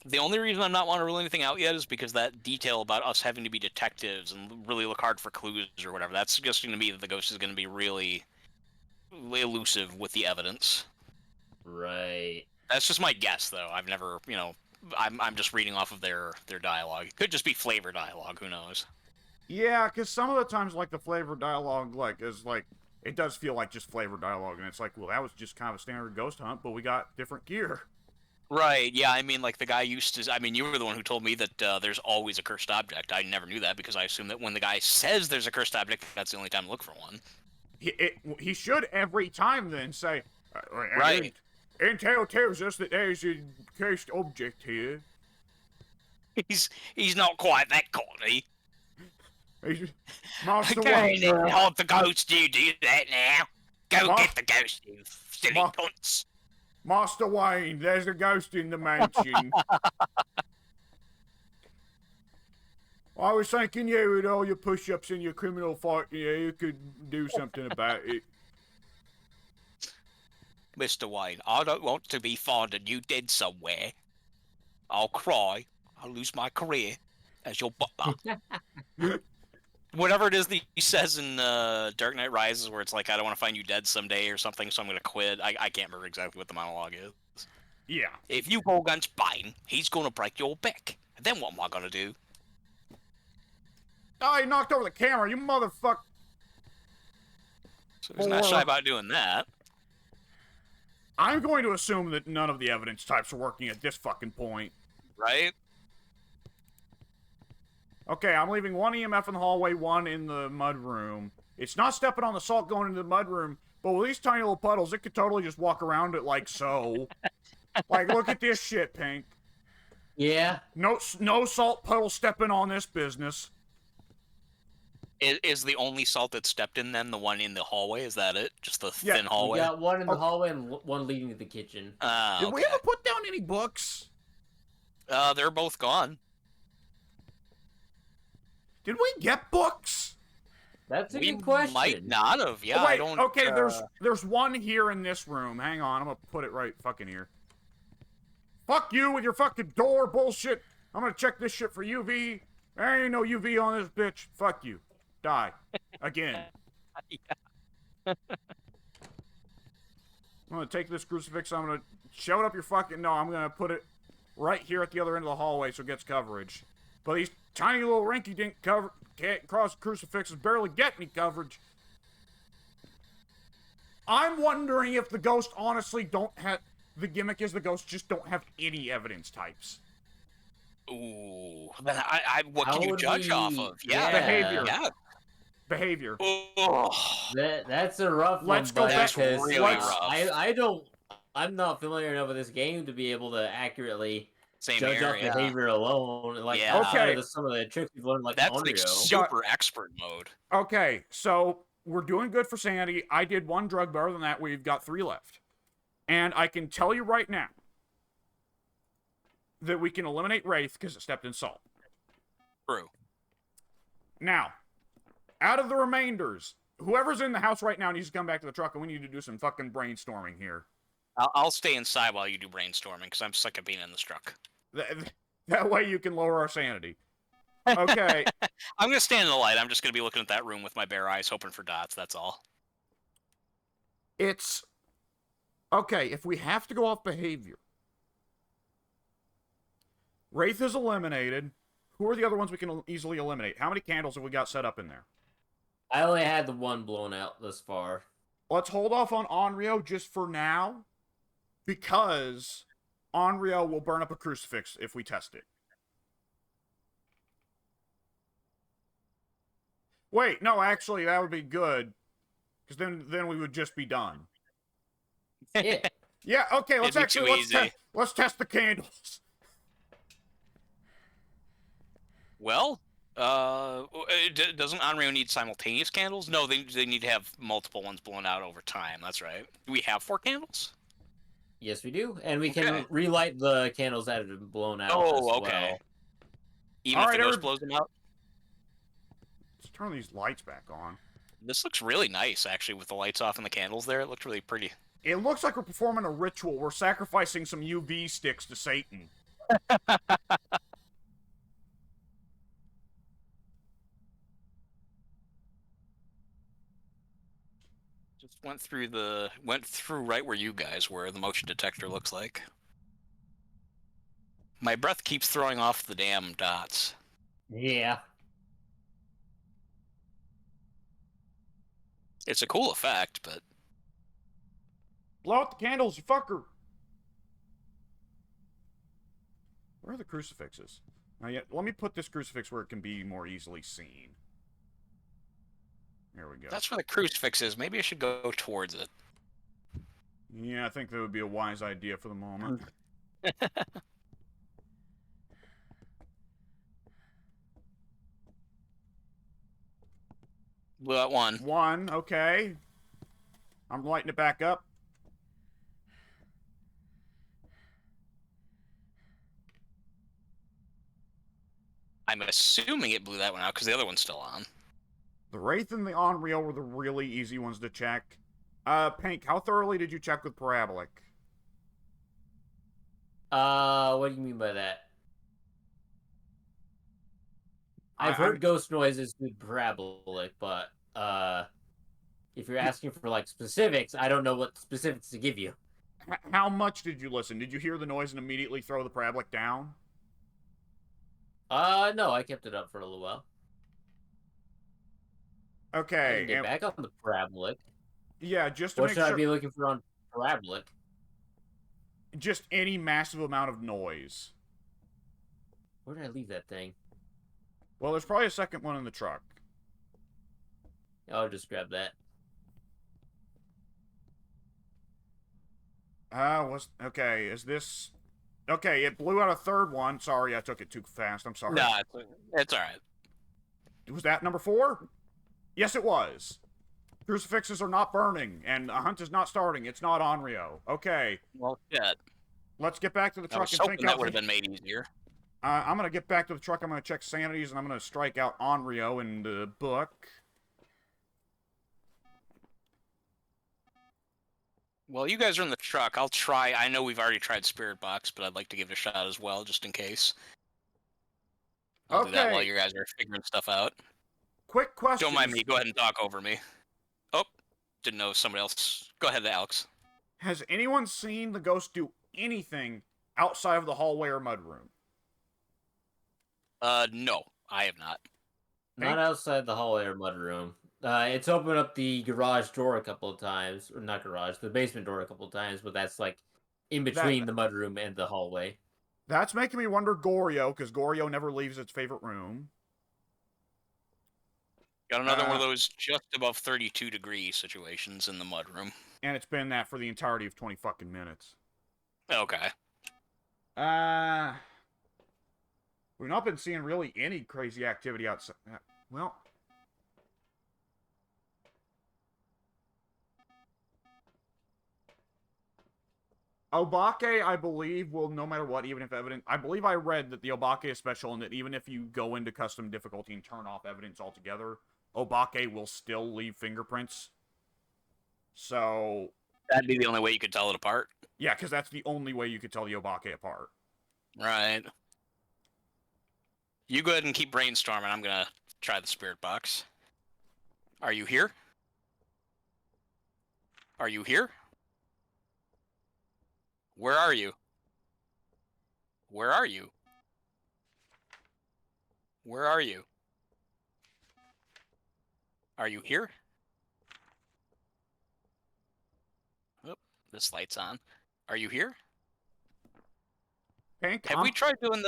Speaker 2: The only reason I'm not wanting to rule anything out yet is because that detail about us having to be detectives and really look hard for clues or whatever, that's suggesting to me that the ghost is going to be really elusive with the evidence.
Speaker 3: Right.
Speaker 2: That's just my guess, though. I've never, I'm just reading off of their dialogue. It could just be flavor dialogue. Who knows?
Speaker 1: Yeah, because some of the times, the flavor dialogue, it does feel like just flavor dialogue, and it's like, well, that was just kind of a standard ghost hunt, but we got different gear.
Speaker 2: Right, yeah, I mean, the guy used to... I mean, you were the one who told me that there's always a cursed object. I never knew that, because I assume that when the guy says there's a cursed object, that's the only time to look for one.
Speaker 1: He should every time then say...
Speaker 2: right.
Speaker 1: Intel tells us that there's a cursed object here.
Speaker 2: He's not quite that cocky.
Speaker 1: Master
Speaker 2: Go
Speaker 1: Wayne.
Speaker 2: in there and hold the ghost, you do that now. Go
Speaker 1: Ma-
Speaker 2: get the ghost, you silly
Speaker 1: Ma-
Speaker 2: cunts.
Speaker 1: Master Wayne, there's a ghost in the mansion. I was thinking you with all your push-ups and your criminal fight, yeah, you could do something about it.
Speaker 2: Mr. Wayne, I don't want to be finding you dead somewhere. I'll cry. I'll lose my career as your butler. Whatever it is that he says in Dark Knight Rises, where it's like, I don't want to find you dead someday or something, so I'm going to quit. I can't remember exactly what the monologue is.
Speaker 1: Yeah.
Speaker 2: If you go against Bane, he's going to break your back. Then what am I going to do?
Speaker 1: Oh, he knocked over the camera, you motherfucker.
Speaker 2: So he's not shy about doing that.
Speaker 1: I'm going to assume that none of the evidence types are working at this fucking point.
Speaker 2: Right?
Speaker 1: Okay, I'm leaving one EMF in the hallway, one in the mud room. It's not stepping on the salt going into the mud room, but with these tiny little puddles, it could totally just walk around it like so. Like, look at this shit, Pink.
Speaker 3: Yeah.
Speaker 1: No salt puddle stepping on this business.
Speaker 2: Is the only salt that stepped in then the one in the hallway? Is that it? Just the
Speaker 1: Yeah,
Speaker 2: thin hallway?
Speaker 3: We got one in the hallway and one leading to the kitchen.
Speaker 1: Did we ever put down any books?
Speaker 2: They're both gone.
Speaker 1: Did we get books?
Speaker 3: That's a
Speaker 2: We
Speaker 3: good question.
Speaker 2: might not have. Yeah,
Speaker 1: Oh, wait,
Speaker 2: I don't.
Speaker 1: okay, there's one here in this room. Hang on, I'm gonna put it right fucking here. Fuck you with your fucking door bullshit. I'm gonna check this shit for UV. There ain't no UV on this bitch. Fuck you. Die. Again. I'm gonna take this crucifix, I'm gonna shove it up your fucking... No, I'm gonna put it right here at the other end of the hallway so it gets coverage. But these tiny little rinky-dink cross crucifixes barely get any coverage. I'm wondering if the ghost honestly don't have... The gimmick is the ghosts just don't have any evidence types.
Speaker 2: Ooh. Then what
Speaker 3: How
Speaker 2: can you
Speaker 3: would
Speaker 2: judge
Speaker 3: we-
Speaker 2: off of? Yeah.
Speaker 1: Behavior.
Speaker 2: Yeah.
Speaker 1: Behavior.
Speaker 3: That's a rough
Speaker 1: Let's
Speaker 3: one.
Speaker 1: go back-
Speaker 3: because,
Speaker 2: really
Speaker 1: let's-
Speaker 2: rough.
Speaker 3: I'm not familiar enough with this game to be able to accurately
Speaker 2: Same
Speaker 3: judge
Speaker 2: here,
Speaker 3: off
Speaker 2: yeah.
Speaker 3: behavior alone. Like,
Speaker 2: Yeah.
Speaker 3: outside
Speaker 1: Okay.
Speaker 3: of some of the tricks we've learned, like
Speaker 2: That's like
Speaker 3: Onryo.
Speaker 2: super expert mode.
Speaker 1: Okay, so we're doing good for sanity. I did one drug, but other than that, we've got 3 left. And I can tell you right now that we can eliminate Wraith because it stepped in salt.
Speaker 2: True.
Speaker 1: Now, out of the remainders, whoever's in the house right now needs to come back to the truck, and we need to do some fucking brainstorming here.
Speaker 2: I'll stay inside while you do brainstorming because I'm sick of being in this truck.
Speaker 1: That way you can lower our sanity. Okay.
Speaker 2: I'm gonna stand in the light. I'm just gonna be looking at that room with my bare eyes, hoping for dots. That's all.
Speaker 1: It's... Okay, if we have to go off behavior, Wraith is eliminated. Who are the other ones we can easily eliminate? How many candles have we got set up in there?
Speaker 3: I only had the one blown out thus far.
Speaker 1: Let's hold off on Onryo just for now, because Onryo will burn up a crucifix if we test it. Wait, no, actually, that would be good, because then we would just be done.
Speaker 3: Yeah.
Speaker 1: Yeah, okay, let's
Speaker 2: It'd be too easy.
Speaker 1: let's test the candles.
Speaker 2: Well, doesn't Onryo need simultaneous candles? No, they need to have multiple ones blown out over time. That's right. Do we have 4 candles?
Speaker 3: Yes, we do. And we can
Speaker 2: Okay.
Speaker 3: relight the candles that have been blown out.
Speaker 2: Oh,
Speaker 3: as
Speaker 2: okay.
Speaker 3: well.
Speaker 2: Even
Speaker 1: All
Speaker 2: if
Speaker 1: right,
Speaker 2: the ghost blows them out?
Speaker 1: Let's turn these lights back on.
Speaker 2: This looks really nice, actually, with the lights off and the candles there. It looked really pretty.
Speaker 1: It looks like we're performing a ritual. We're sacrificing some UV sticks to Satan.
Speaker 2: Just went through right where you guys were. The motion detector looks like. My breath keeps throwing off the damn dots.
Speaker 3: Yeah.
Speaker 2: It's a cool effect, but
Speaker 1: Blow out the candles, you fucker! Where are the crucifixes? Now, let me put this crucifix where it can be more easily seen. There we go.
Speaker 2: that's where the crucifix is. Maybe I should go towards it.
Speaker 1: Yeah, I think that would be a wise idea for the moment.
Speaker 2: Blew out one.
Speaker 1: 1, okay. I'm lighting it back up.
Speaker 2: I'm assuming it blew that one out because the other one's still on.
Speaker 1: The Wraith and the Unreal were the really easy ones to check. Pink, how thoroughly did you check with Parabolic?
Speaker 3: What do you mean by that? I've heard ghost noises with parabolic, but if you're asking for like specifics, I don't know what specifics to give you.
Speaker 1: How much did you listen? Did you hear the noise and immediately throw the Parabolic down?
Speaker 3: No, I kept it up for a little while. I
Speaker 1: Okay.
Speaker 3: can get back on the parabolic.
Speaker 1: Yeah, just to
Speaker 3: What
Speaker 1: make
Speaker 3: should
Speaker 1: sure.
Speaker 3: I be looking for on parabolic?
Speaker 1: Just any massive amount of noise.
Speaker 3: Where did I leave that thing?
Speaker 1: Well, there's probably a second one in the truck.
Speaker 3: I'll just grab that.
Speaker 1: Okay, is this... Okay, it blew out a third one. Sorry, I took it too fast. I'm sorry.
Speaker 2: Nah, it's alright.
Speaker 1: Was that number 4? Yes, it was. Crucifixes are not burning, and a hunt is not starting. It's not Onryo. Okay.
Speaker 2: Well, shit.
Speaker 1: Let's get back to the
Speaker 2: I
Speaker 1: truck
Speaker 2: was
Speaker 1: and
Speaker 2: hoping
Speaker 1: think
Speaker 2: that
Speaker 1: out...
Speaker 2: would have been made easier.
Speaker 1: I'm going to get back to the truck. I'm going to check sanities, and I'm going to strike out Onryo in the book.
Speaker 2: Well, you guys are in the truck. I'll try. I know we've already tried Spirit Box, but I'd like to give it a shot as well, just in case. I'll do that while you guys are figuring stuff out.
Speaker 1: Quick question.
Speaker 2: Don't mind me. Go ahead and talk over me. Oh, didn't know if somebody else. Go ahead, Alex.
Speaker 1: Has anyone seen the ghost do anything outside of the hallway or mudroom?
Speaker 2: No, I have not.
Speaker 3: Not outside the hallway or mudroom. It's opened up the garage door a couple of times, or not garage, the basement door a couple of times, but that's like in between the mudroom and the hallway.
Speaker 1: That's making me wonder Goryo, because Goryo never leaves its favorite room.
Speaker 2: Got another one of those just above 32-degree situations in the mudroom.
Speaker 1: And it's been that for the entirety of 20 fucking minutes.
Speaker 2: Okay.
Speaker 1: We've not been seeing really any crazy activity outside. Well... Obake, I believe, will no matter what, even if evidence... I believe I read that the Obake is special and that even if you go into custom difficulty and turn off evidence altogether, Obake will still leave fingerprints. So...
Speaker 2: That'd be the only way you could tell it apart?
Speaker 1: Yeah, because that's the only way you could tell the Obake apart.
Speaker 2: Right. You go ahead and keep brainstorming. I'm gonna try the Spirit Box. Are you here? Are you here? Where are you? Where are you? Where are you? Are you here? Oh, this light's on. Are you here?
Speaker 1: Pink,
Speaker 2: Have we tried doing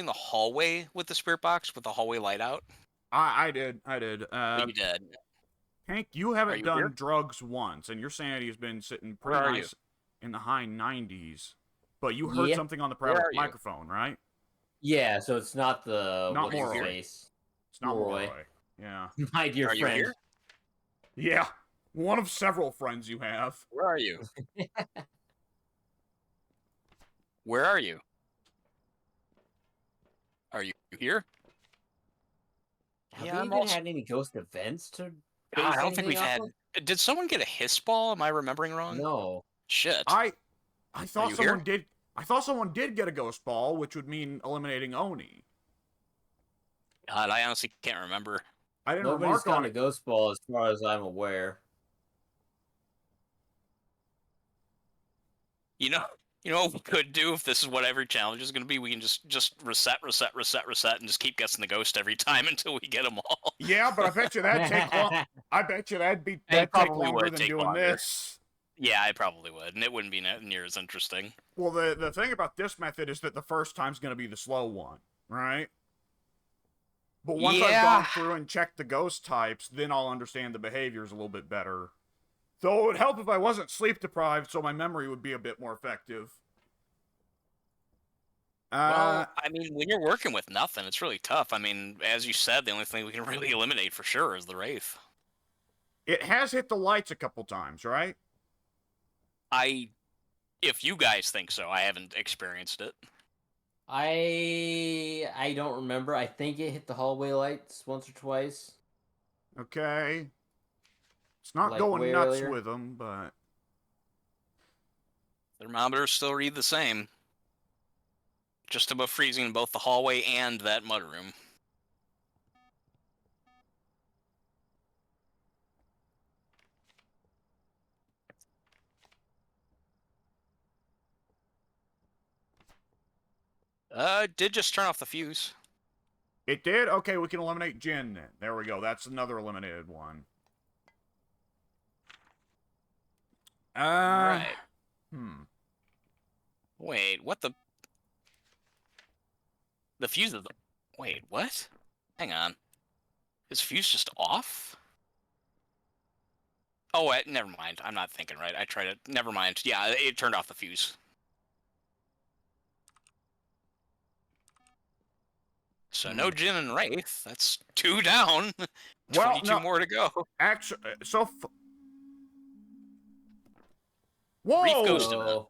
Speaker 2: the hallway with the Spirit Box with the hallway light out?
Speaker 1: I did.
Speaker 2: You did.
Speaker 1: Hank, you haven't done
Speaker 2: here?
Speaker 1: drugs once, and your sanity has been sitting pretty nice in the high 90s. But you heard something on the microphone, right?
Speaker 3: Yeah, so it's not the
Speaker 1: not Moroi.
Speaker 3: Face.
Speaker 1: It's not Moroi. Yeah.
Speaker 3: My dear friend.
Speaker 2: You here?
Speaker 1: Yeah. One of several friends you have.
Speaker 2: Where are you? Where are you? Are you here?
Speaker 3: Have we even had any ghost events to...
Speaker 2: God, I don't think we've had... Did someone get a hiss ball? Am I remembering wrong?
Speaker 3: No.
Speaker 2: Shit.
Speaker 1: I thought someone did... I thought someone did get a ghost ball, which would mean eliminating Oni.
Speaker 2: God, I honestly can't remember.
Speaker 1: I didn't
Speaker 3: Nobody's
Speaker 1: remark on
Speaker 3: gotten
Speaker 1: it.
Speaker 3: a ghost ball as far as I'm aware.
Speaker 2: You know what we could do if this is what every challenge is going to be? We can just reset, and just keep guessing the ghost every time until we get them all.
Speaker 1: Yeah, but I bet you that'd take long. I bet you that'd take longer than doing this.
Speaker 2: Yeah, I probably would, and it wouldn't be near as interesting.
Speaker 1: Well, the thing about this method is that the first time's going to be the slow one, right? But once I've gone through and checked the ghost types, then I'll understand the behaviors a little bit better. Though it would help if I wasn't sleep deprived, so my memory would be a bit more effective. Uh,
Speaker 2: Well, I mean, when you're working with nothing, it's really tough. I mean, as you said, the only thing we can really eliminate for sure is the Wraith.
Speaker 1: it has hit the lights a couple times, right?
Speaker 2: If you guys think so, I haven't experienced it.
Speaker 3: I don't remember. I think it hit the hallway lights once or twice.
Speaker 1: Okay. It's not
Speaker 3: Like
Speaker 1: going
Speaker 3: way
Speaker 1: nuts
Speaker 3: earlier.
Speaker 1: with them, but
Speaker 2: Thermometers still read the same. Just above freezing in both the hallway and that mudroom. Did just turn off the fuse.
Speaker 1: it did. Okay, we can eliminate Jin then. There we go. That's another eliminated one.
Speaker 2: Right.
Speaker 1: Hmm.
Speaker 2: Wait, what the? The fuse is. Wait, what? Hang on. Is fuse just off? Oh, never mind. I'm not thinking right. I tried it. Never mind. Yeah, it turned off the fuse. So no Jin and Wraith. That's 2 down.
Speaker 1: Well,
Speaker 2: 22
Speaker 1: no,
Speaker 2: more to go.
Speaker 1: actually,
Speaker 2: Reef
Speaker 1: whoa!
Speaker 2: ghosted them.
Speaker 3: So,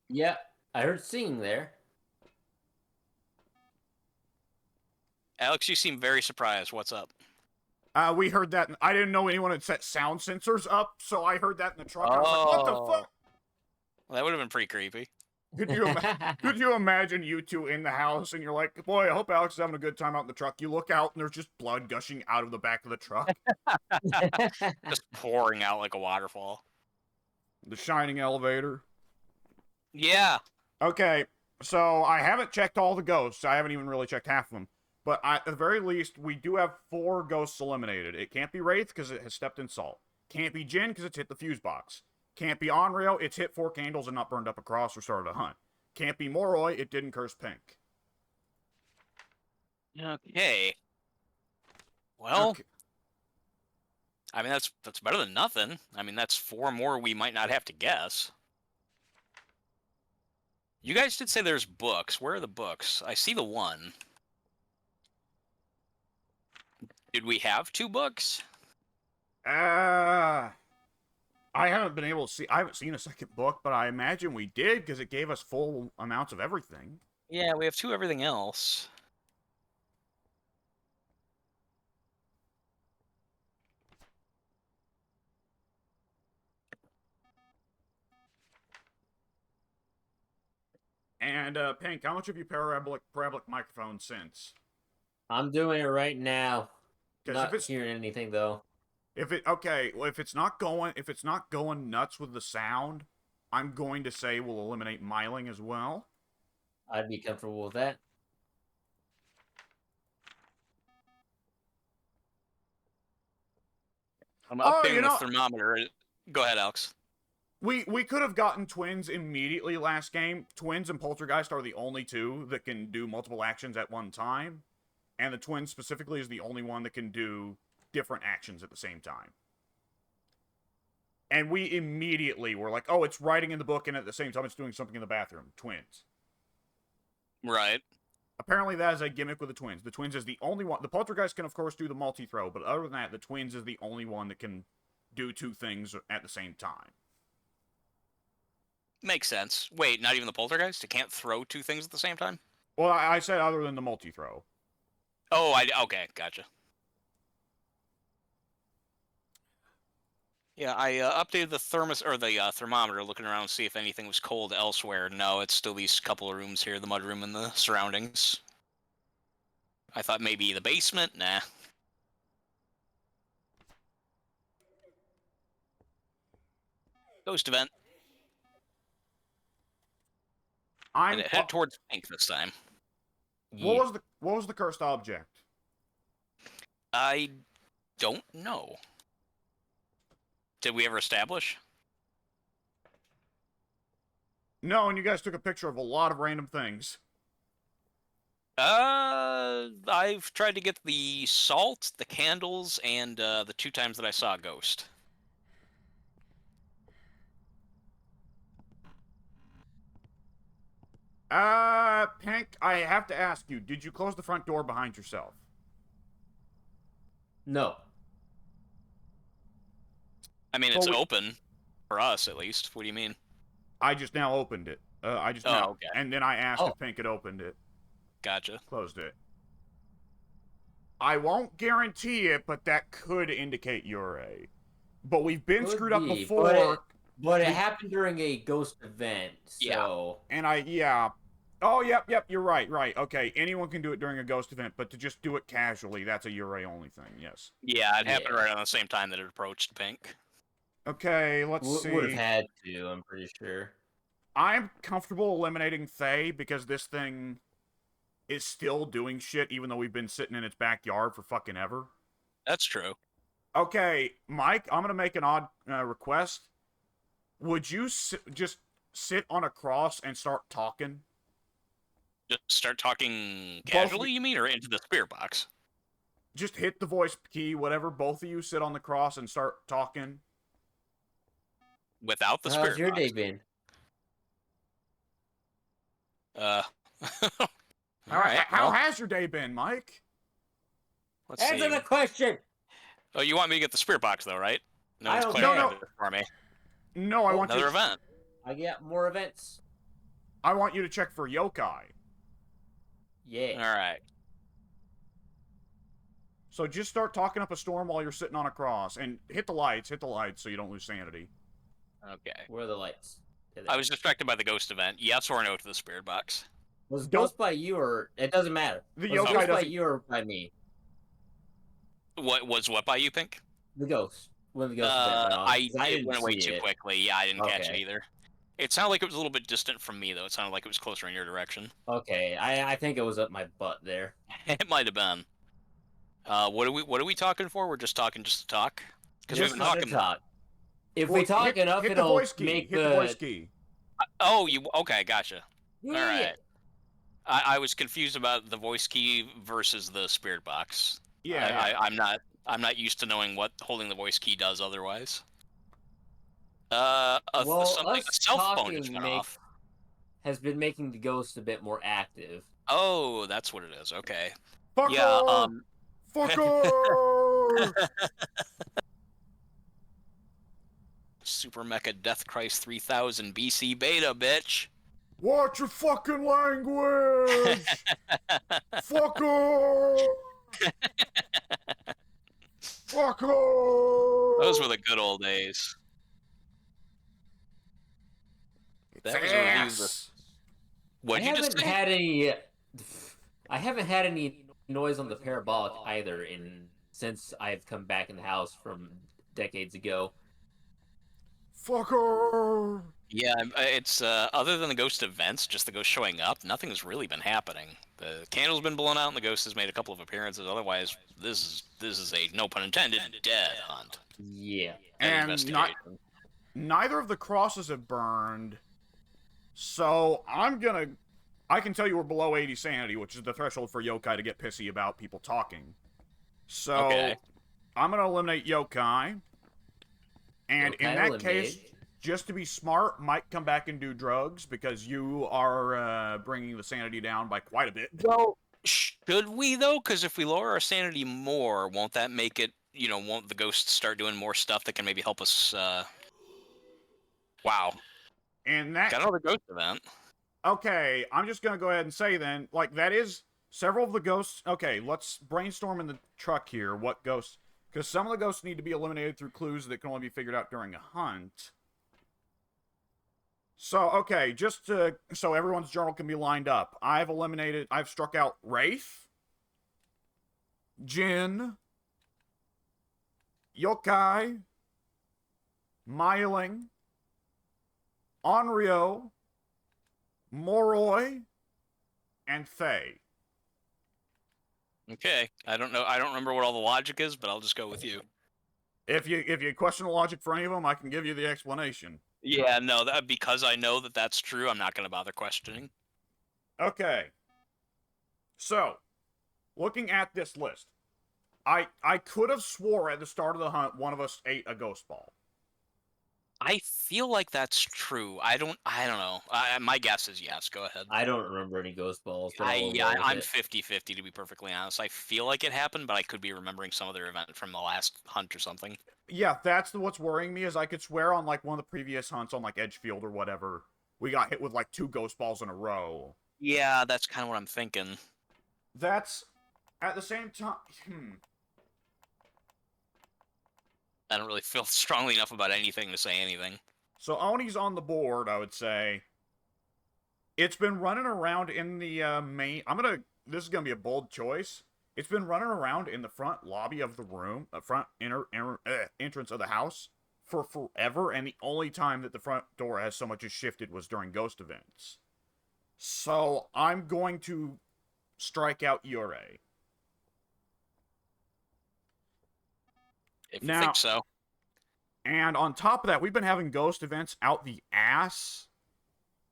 Speaker 3: yeah, I heard singing there.
Speaker 2: Alex, you seem very surprised. What's up?
Speaker 1: We heard that. I didn't know anyone had set sound sensors up, so I heard that in the truck. And I was like, "What the fuck?"
Speaker 2: Well, that would have been pretty creepy.
Speaker 1: Could you imagine you two in the house and you're like, "Boy, I hope Alex is having a good time out in the truck." You look out and there's just blood gushing out of the back of the truck.
Speaker 2: Just pouring out like a waterfall.
Speaker 1: The shining elevator.
Speaker 2: Yeah.
Speaker 1: Okay, so I haven't checked all the ghosts. I haven't even really checked half of them. But at the very least, we do have 4 ghosts eliminated. It can't be Wraith because it has stepped in salt. Can't be Jin because it's hit the fuse box. Can't be Onryo, it's hit 4 candles and not burned up a cross or started a hunt. Can't be Moroi, it didn't curse pink.
Speaker 2: Okay. Well,
Speaker 1: Okay.
Speaker 2: I mean that's better than nothing. I mean that's 4 more we might not have to guess. You guys did say there's books. Where are the books? I see the one. Did we have 2 books?
Speaker 1: I haven't been able to see. I haven't seen a second book, but I imagine we did because it gave us full amounts of everything.
Speaker 2: Yeah, we have 2 everything else.
Speaker 1: And Pink, how much have you parabolic microphone since?
Speaker 3: I'm doing it right now.
Speaker 1: Because
Speaker 3: Not hearing anything though.
Speaker 1: if it's not going nuts with the sound, I'm going to say we'll eliminate miling as well.
Speaker 3: I'd be comfortable with that.
Speaker 2: I'm
Speaker 1: Oh,
Speaker 2: updating
Speaker 1: you know,
Speaker 2: the thermometer. Go ahead, Alex.
Speaker 1: we could have gotten twins immediately last game. Twins and Poltergeist are the only 2 that can do multiple actions at one time. And the twin specifically is the only one that can do different actions at the same time. And we immediately were like, oh, it's writing in the book and at the same time it's doing something in the bathroom. Twins.
Speaker 2: Right.
Speaker 1: Apparently that is a gimmick with the twins. The twins is the only one. The Poltergeist can, of course, do the multi-throw, but other than that, the twins is the only one that can do 2 things at the same time.
Speaker 2: Makes sense. Wait, not even the poltergeist? It can't throw 2 things at the same time?
Speaker 1: Well, I said other than the multi-throw.
Speaker 2: Oh, okay, gotcha. Yeah, I updated the thermometer, looking around to see if anything was cold elsewhere. No, it's still these couple of rooms here, the mudroom and the surroundings. I thought maybe the basement. Nah. Ghost event. And it headed towards pink this time.
Speaker 1: What was the cursed object?
Speaker 2: I don't know. Did we ever establish?
Speaker 1: No, and you guys took a picture of a lot of random things.
Speaker 2: I've tried to get the salt, the candles, and the 2 times that I saw a ghost.
Speaker 1: Pink, I have to ask you, did you close the front door behind yourself?
Speaker 3: No.
Speaker 2: I mean,
Speaker 1: So
Speaker 2: it's open for us at least. What do you mean?
Speaker 1: I just now opened it.
Speaker 2: Oh, okay.
Speaker 1: And then I asked
Speaker 3: Oh.
Speaker 1: if Pink had opened it.
Speaker 2: Gotcha.
Speaker 1: Closed it. I won't guarantee it, but that could indicate you're a. But we've been
Speaker 3: Could
Speaker 1: screwed up
Speaker 3: be,
Speaker 1: before.
Speaker 3: But it happened during a ghost event, so...
Speaker 1: And Oh, yep, you're right. Okay, anyone can do it during a ghost event, but to just do it casually, that's a Ure only thing, yes.
Speaker 2: Yeah, it happened right on the same time that it approached Pink.
Speaker 1: Okay, let's see.
Speaker 3: Would have had to, I'm pretty sure.
Speaker 1: I'm comfortable eliminating Faye because this thing is still doing shit even though we've been sitting in its backyard for fucking ever.
Speaker 2: That's true.
Speaker 1: Okay, Mike, I'm gonna make an odd request. Would you just sit on a cross and start talking?
Speaker 2: Just start talking casually, you mean, or into the spirit box?
Speaker 1: Just hit the voice key, whatever. Both of you sit on the cross and start talking.
Speaker 2: Without the spirit
Speaker 3: How's your
Speaker 2: box.
Speaker 3: day been?
Speaker 2: All
Speaker 1: Right. How
Speaker 2: well,
Speaker 1: has your day been, Mike?
Speaker 2: let's
Speaker 3: Answer
Speaker 2: see.
Speaker 3: the question!
Speaker 2: Oh, you want me to get the spirit box though, right? No
Speaker 3: I
Speaker 2: one's
Speaker 3: don't
Speaker 2: clarified
Speaker 1: care.
Speaker 2: it for me.
Speaker 1: No, I want
Speaker 2: Another
Speaker 1: you.
Speaker 2: event.
Speaker 3: I get more events.
Speaker 1: I want you to check for yokai.
Speaker 3: Yeah.
Speaker 2: All right.
Speaker 1: So just start talking up a storm while you're sitting on a cross, and hit the lights, so you don't lose sanity.
Speaker 2: Okay.
Speaker 3: Where are the lights?
Speaker 2: I was distracted by the ghost event. Yes or no to the spirit box?
Speaker 3: Was
Speaker 1: Don't-
Speaker 3: ghost by you or... It doesn't matter.
Speaker 1: The
Speaker 3: Was
Speaker 1: yokai
Speaker 3: ghost by
Speaker 1: doesn't.
Speaker 3: you or by me?
Speaker 2: What by you, Pink?
Speaker 3: The ghost. When the ghost event went off. 'Cause
Speaker 2: It
Speaker 3: didn't
Speaker 2: went away
Speaker 3: see
Speaker 2: too
Speaker 3: it.
Speaker 2: quickly. Yeah, I didn't catch it
Speaker 3: Okay.
Speaker 2: either. It sounded like it was a little bit distant from me, though. It sounded like it was closer in your direction.
Speaker 3: Okay, I think it was up my butt there.
Speaker 2: It might have been. What are we talking for? We're just talking just to talk? Because we've
Speaker 3: Just
Speaker 2: been
Speaker 3: not to
Speaker 2: talking.
Speaker 3: talk. If
Speaker 1: Well,
Speaker 3: we talk enough,
Speaker 1: hit the
Speaker 3: it'll
Speaker 1: voice key.
Speaker 3: make
Speaker 1: Hit the voice key.
Speaker 2: Oh, you okay? Gotcha.
Speaker 3: Yeah.
Speaker 2: All right. I was confused about the voice key versus the spirit box.
Speaker 1: Yeah.
Speaker 2: I'm not used to knowing what holding the voice key does otherwise.
Speaker 3: Well,
Speaker 2: A
Speaker 3: us
Speaker 2: cell phone
Speaker 3: talking
Speaker 2: just went off.
Speaker 3: has been making the ghost a bit more active.
Speaker 2: Oh, that's what it is. Okay.
Speaker 1: Fucker!
Speaker 2: Yeah.
Speaker 1: Fucker!
Speaker 2: Super Mecha Death Christ 3000 BC beta, bitch.
Speaker 1: Watch your fucking language! Fucker! Fucker!
Speaker 2: Those were the good old days. That was a review of the... What'd you just say?
Speaker 3: I haven't had any noise on the parabolic either since I've come back in the house from decades ago.
Speaker 1: Fucker!
Speaker 2: Yeah, it's other than the ghost events, just the ghost showing up, nothing's really been happening. The candle's been blown out, and the ghost has made a couple of appearances. Otherwise, this is a no pun intended dead hunt.
Speaker 3: Yeah,
Speaker 1: And
Speaker 2: investigation.
Speaker 1: neither of the crosses have burned, so I can tell you we're below 80 sanity, which is the threshold for yokai to get pissy about people talking. So
Speaker 2: Okay.
Speaker 1: I'm gonna eliminate yokai. And in that case, just to be smart, might come back and do drugs because you are bringing the sanity down by quite a bit.
Speaker 2: Well, should we though? Because if we lower our sanity more, won't that make it? Won't the ghosts start doing more stuff that can maybe help us? Wow.
Speaker 1: And that
Speaker 2: Got another ghost event.
Speaker 1: Okay, I'm just gonna go ahead and say then, like that is several of the ghosts. Okay, let's brainstorm in the truck here. What ghosts? Because some of the ghosts need to be eliminated through clues that can only be figured out during a hunt. So, okay, just so everyone's journal can be lined up. I've struck out Wraith, Jin, Yokai, Myling, Onryo, Moroi, and Faye.
Speaker 2: Okay, I don't know. I don't remember what all the logic is, but I'll just go with you.
Speaker 1: If you question the logic for any of them, I can give you the explanation.
Speaker 2: Yeah, no, because I know that that's true, I'm not going to bother questioning.
Speaker 1: Okay. So, looking at this list, I could have swore at the start of the hunt one of us ate a ghost ball.
Speaker 2: I feel like that's true. I don't know. My guess is yes. Go ahead.
Speaker 3: I don't remember any ghost balls, but I'll
Speaker 2: Yeah,
Speaker 3: roll with
Speaker 2: I'm
Speaker 3: it.
Speaker 2: 50-50 to be perfectly honest. I feel like it happened, but I could be remembering some other event from the last hunt or something.
Speaker 1: Yeah, that's what's worrying me is I could swear on like one of the previous hunts on like Edgefield or whatever, we got hit with like 2 ghost balls in a row.
Speaker 2: Yeah, that's kind of what I'm thinking.
Speaker 1: That's at the same time.
Speaker 2: I don't really feel strongly enough about anything to say anything.
Speaker 1: So Oni's on the board, I would say. It's been running around in the main. This is gonna be a bold choice. It's been running around in the front lobby of the room, the front entrance of the house for forever, and the only time that the front door has so much as shifted was during ghost events. So I'm going to strike out Yurei.
Speaker 2: If you
Speaker 1: Now-
Speaker 2: think so.
Speaker 1: And on top of that, we've been having ghost events out the ass.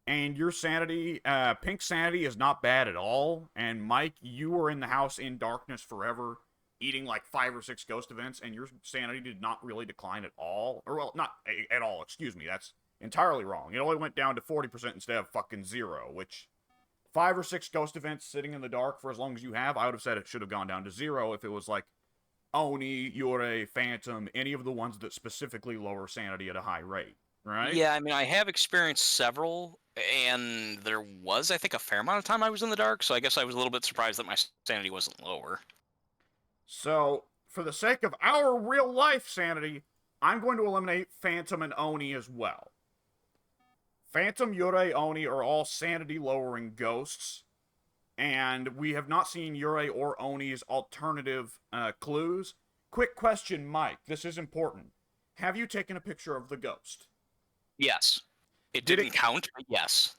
Speaker 1: And your sanity, pink sanity, is not bad at all. And Mike, you were in the house in darkness forever, eating like 5 or 6 ghost events, and your sanity did not really decline at all. Or, well, not at all, excuse me. That's entirely wrong. It only went down to 40% instead of fucking 0, which 5 or 6 ghost events sitting in the dark for as long as you have, I would have said it should have gone down to 0 if it was like Oni, Yurei, Phantom, any of the ones that specifically lower sanity at a high rate, right?
Speaker 2: Yeah, I mean, I have experienced several, and there was, I think, a fair amount of time I was in the dark, so I guess I was a little bit surprised that my sanity wasn't lower.
Speaker 1: So, for the sake of our real life sanity, I'm going to eliminate Phantom and Oni as well. Phantom, Yurei, Oni are all sanity lowering ghosts, and we have not seen Yurei or Oni's alternative clues. Quick question, Mike. This is important. Have you taken a picture of the ghost?
Speaker 2: Yes. It
Speaker 1: Did
Speaker 2: didn't count, but yes.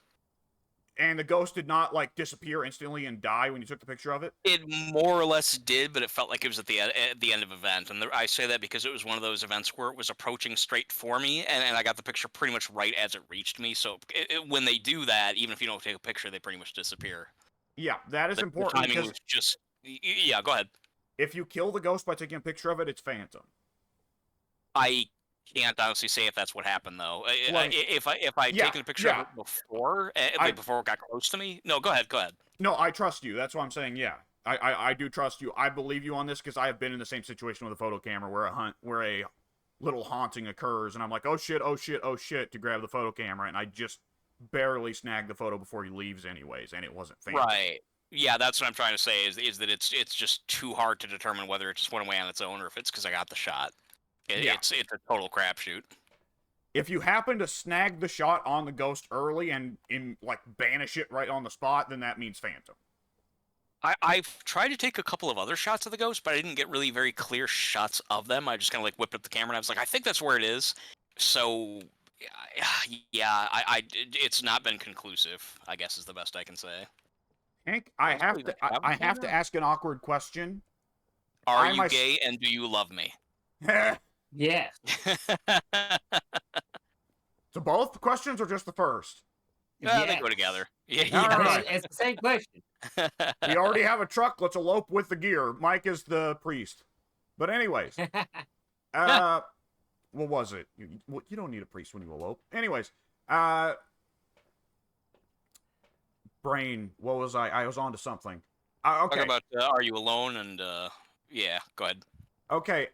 Speaker 1: And the ghost did not, like, disappear instantly and die when you took the picture of it?
Speaker 2: It more or less did, but it felt like it was at the end of event. And I say that because it was one of those events where it was approaching straight for me, and I got the picture pretty much right as it reached me. So when they do that, even if you don't take a picture, they pretty much disappear.
Speaker 1: Yeah, that is
Speaker 2: The
Speaker 1: important
Speaker 2: timing
Speaker 1: because
Speaker 2: was just... Yeah, go ahead.
Speaker 1: if you kill the ghost by taking a picture of it, it's Phantom.
Speaker 2: I can't honestly say if that's what happened though.
Speaker 1: Like,
Speaker 2: If I'd
Speaker 1: yeah,
Speaker 2: taken a picture of it before, before it got close to me. No, go ahead.
Speaker 1: No, I trust you. That's what I'm saying. Yeah, I do trust you. I believe you on this because I have been in the same situation with a photo camera where a little haunting occurs, and I'm like, oh shit, to grab the photo camera, and I just barely snag the photo before he leaves, anyways, and it wasn't Phantom.
Speaker 2: Right. Yeah, that's what I'm trying to say. Is that it's just too hard to determine whether it just went away on its own or if it's because I got the shot.
Speaker 1: Yeah.
Speaker 2: It's a total crapshoot.
Speaker 1: If you happen to snag the shot on the ghost early and like banish it right on the spot, then that means Phantom.
Speaker 2: I've tried to take a couple of other shots of the ghost, but I didn't get really very clear shots of them. I just kind of like whipped up the camera and I was like, I think that's where it is. So, yeah, it's not been conclusive, I guess is the best I can say.
Speaker 1: Hank, I have to ask an awkward question.
Speaker 2: Are you gay and do you love me?
Speaker 3: Yes.
Speaker 1: So both questions or just the first?
Speaker 2: Yeah, they go together. Yeah,
Speaker 1: All right.
Speaker 3: It's the same question.
Speaker 1: We already have a truck. Let's elope with the gear. Mike is the priest. But anyways, what was it? You don't need a priest when you elope. Anyways, brain. What was I? I was on to something. Okay.
Speaker 2: Talk about are you alone? And yeah, go ahead.
Speaker 1: Okay.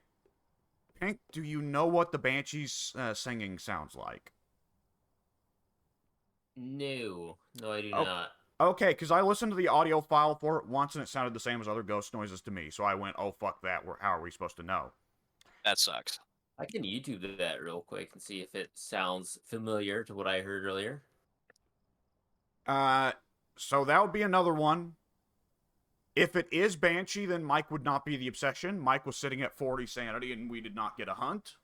Speaker 1: Hank, do you know what the Banshee's singing sounds like?
Speaker 3: No, I do not.
Speaker 1: Okay, because I listened to the audio file for it once and it sounded the same as other ghost noises to me. So I went, oh, fuck that. How are we supposed to know?
Speaker 2: That sucks.
Speaker 3: I can YouTube that real quick and see if it sounds familiar to what I heard earlier.
Speaker 1: So that would be another one. If it is Banshee, then Mike would not be the obsession. Mike was sitting at 40 sanity and we did not get a hunt.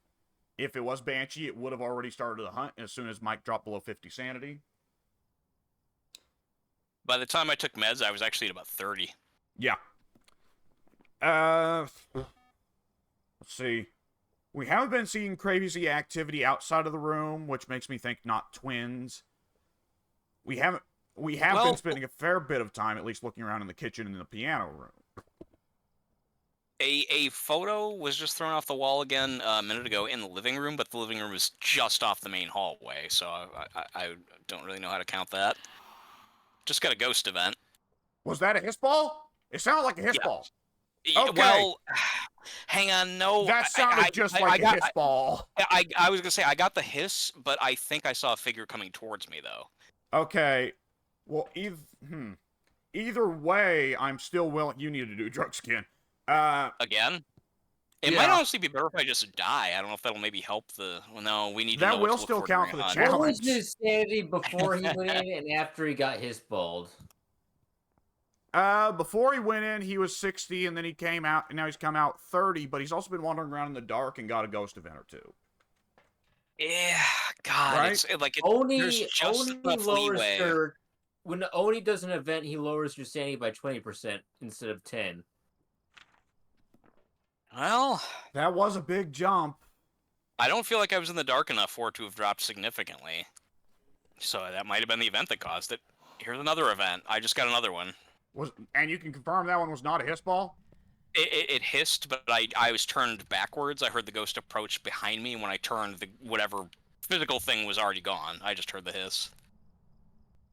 Speaker 1: If it was Banshee, it would have already started the hunt as soon as Mike dropped below 50 sanity.
Speaker 2: By the time I took meds, I was actually at about 30.
Speaker 1: Yeah. Let's see. We haven't been seeing crazy activity outside of the room, which makes me think not twins. We have been spending a fair bit of time at least looking around in the kitchen and in the piano room.
Speaker 2: A photo was just thrown off the wall again a minute ago in the living room, but the living room is just off the main hallway, so I don't really know how to count that. Just got a ghost event.
Speaker 1: Was that a hiss ball? It sounded like a hiss
Speaker 2: Yeah.
Speaker 1: ball. Okay.
Speaker 2: Well, hang on, no.
Speaker 1: That sounded just like a hiss ball.
Speaker 2: I was gonna say I got the hiss, but I think I saw a figure coming towards me though.
Speaker 1: Okay. Well, either way, I'm still willing. You need to do drug skin.
Speaker 2: Again? It might honestly be better if I just die. I don't know if that'll maybe help the. Well, no, we need to know
Speaker 1: That
Speaker 2: what
Speaker 1: will
Speaker 2: to look
Speaker 1: still
Speaker 2: for
Speaker 1: count
Speaker 2: during
Speaker 1: for the
Speaker 2: a hunt.
Speaker 1: challenge.
Speaker 3: What was his sanity before he went in and after he got his balled?
Speaker 1: Before he went in, he was 60, and then he came out, and now he's come out 30. But he's also been wandering around in the dark and got a ghost event or two.
Speaker 2: Yeah, God,
Speaker 1: Right?
Speaker 2: it's like
Speaker 3: Oni
Speaker 2: there's just enough
Speaker 3: lowers
Speaker 2: leeway.
Speaker 3: your when Oni does an event, he lowers your sanity by 20% instead of 10.
Speaker 2: Well,
Speaker 1: That was a big jump.
Speaker 2: I don't feel like I was in the dark enough for it to have dropped significantly. So that might have been the event that caused it. Here's another event. I just got another one.
Speaker 1: And you can confirm that one was not a hiss ball?
Speaker 2: It hissed, but I was turned backwards. I heard the ghost approach behind me, and when I turned, whatever physical thing was already gone. I just heard the hiss.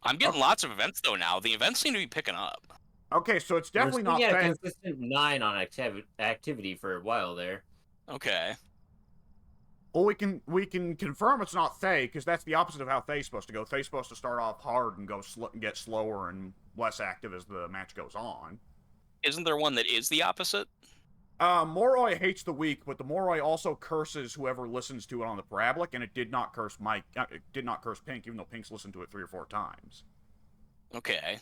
Speaker 2: I'm getting lots of events, though, now. The events seem to be picking up.
Speaker 1: Okay, so it's definitely not
Speaker 3: a
Speaker 1: fake.
Speaker 3: consistent 9 on activity for a while there.
Speaker 2: Okay.
Speaker 1: Well, we can confirm it's not Thay, because that's the opposite of how Thay's supposed to go. Thay's supposed to start off hard and get slower and less active as the match goes on.
Speaker 2: Isn't there one that is the opposite?
Speaker 1: Moroi hates the weak, but the Moroi also curses whoever listens to it on the parabolic, and it did not curse Mike. It did not curse Pink, even though Pink's listened to it 3 or 4 times.
Speaker 2: Okay.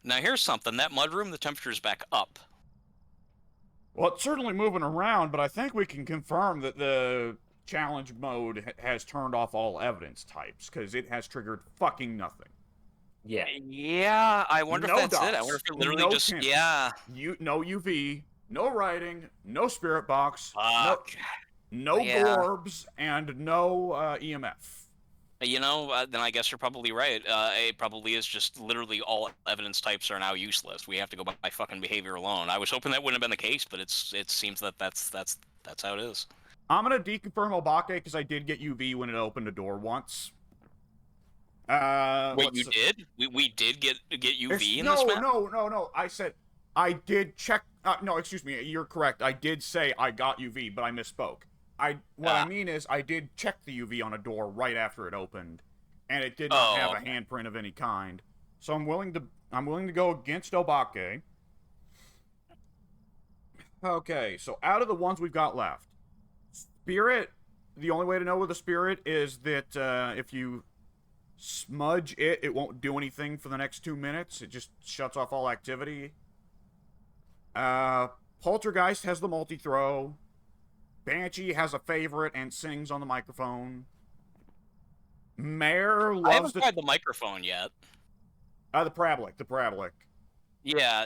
Speaker 2: Now here's something. That mudroom, the temperature's back up.
Speaker 1: Well, it's certainly moving around, but I think we can confirm that the challenge mode has turned off all evidence types, because it has triggered fucking nothing.
Speaker 3: Yeah.
Speaker 2: Yeah, I wonder
Speaker 1: No
Speaker 2: if that's
Speaker 1: dots,
Speaker 2: it. I wonder if it literally
Speaker 1: no
Speaker 2: just...
Speaker 1: tints,
Speaker 2: Yeah.
Speaker 1: No UV, no writing, no spirit box,
Speaker 2: Fuck.
Speaker 1: no Gorbs, and no EMF.
Speaker 2: You know, then I guess you're probably right. It probably is just literally all evidence types are now useless. We have to go by fucking behavior alone. I was hoping that wouldn't have been the case, but it seems that that's how it is.
Speaker 1: I'm gonna deconfirm Obake because I did get UV when it opened a door once.
Speaker 2: Wait, you did? We did get UV in this map?
Speaker 1: No. I said I did check. No, excuse me. You're correct. I did say I got UV, but I misspoke. What I mean is I did check the UV on a door right after it opened, and it did not have a handprint of any kind. So I'm willing to go against Obake. Okay, so out of the ones we've got left, Spirit. The only way to know with the Spirit is that if you smudge it, it won't do anything for the next 2 minutes. It just shuts off all activity. Poltergeist has the multi-throw. Banshee has a favorite and sings on the microphone. Mare loves
Speaker 2: I haven't tried the microphone yet.
Speaker 1: The parabolic.
Speaker 2: Yeah,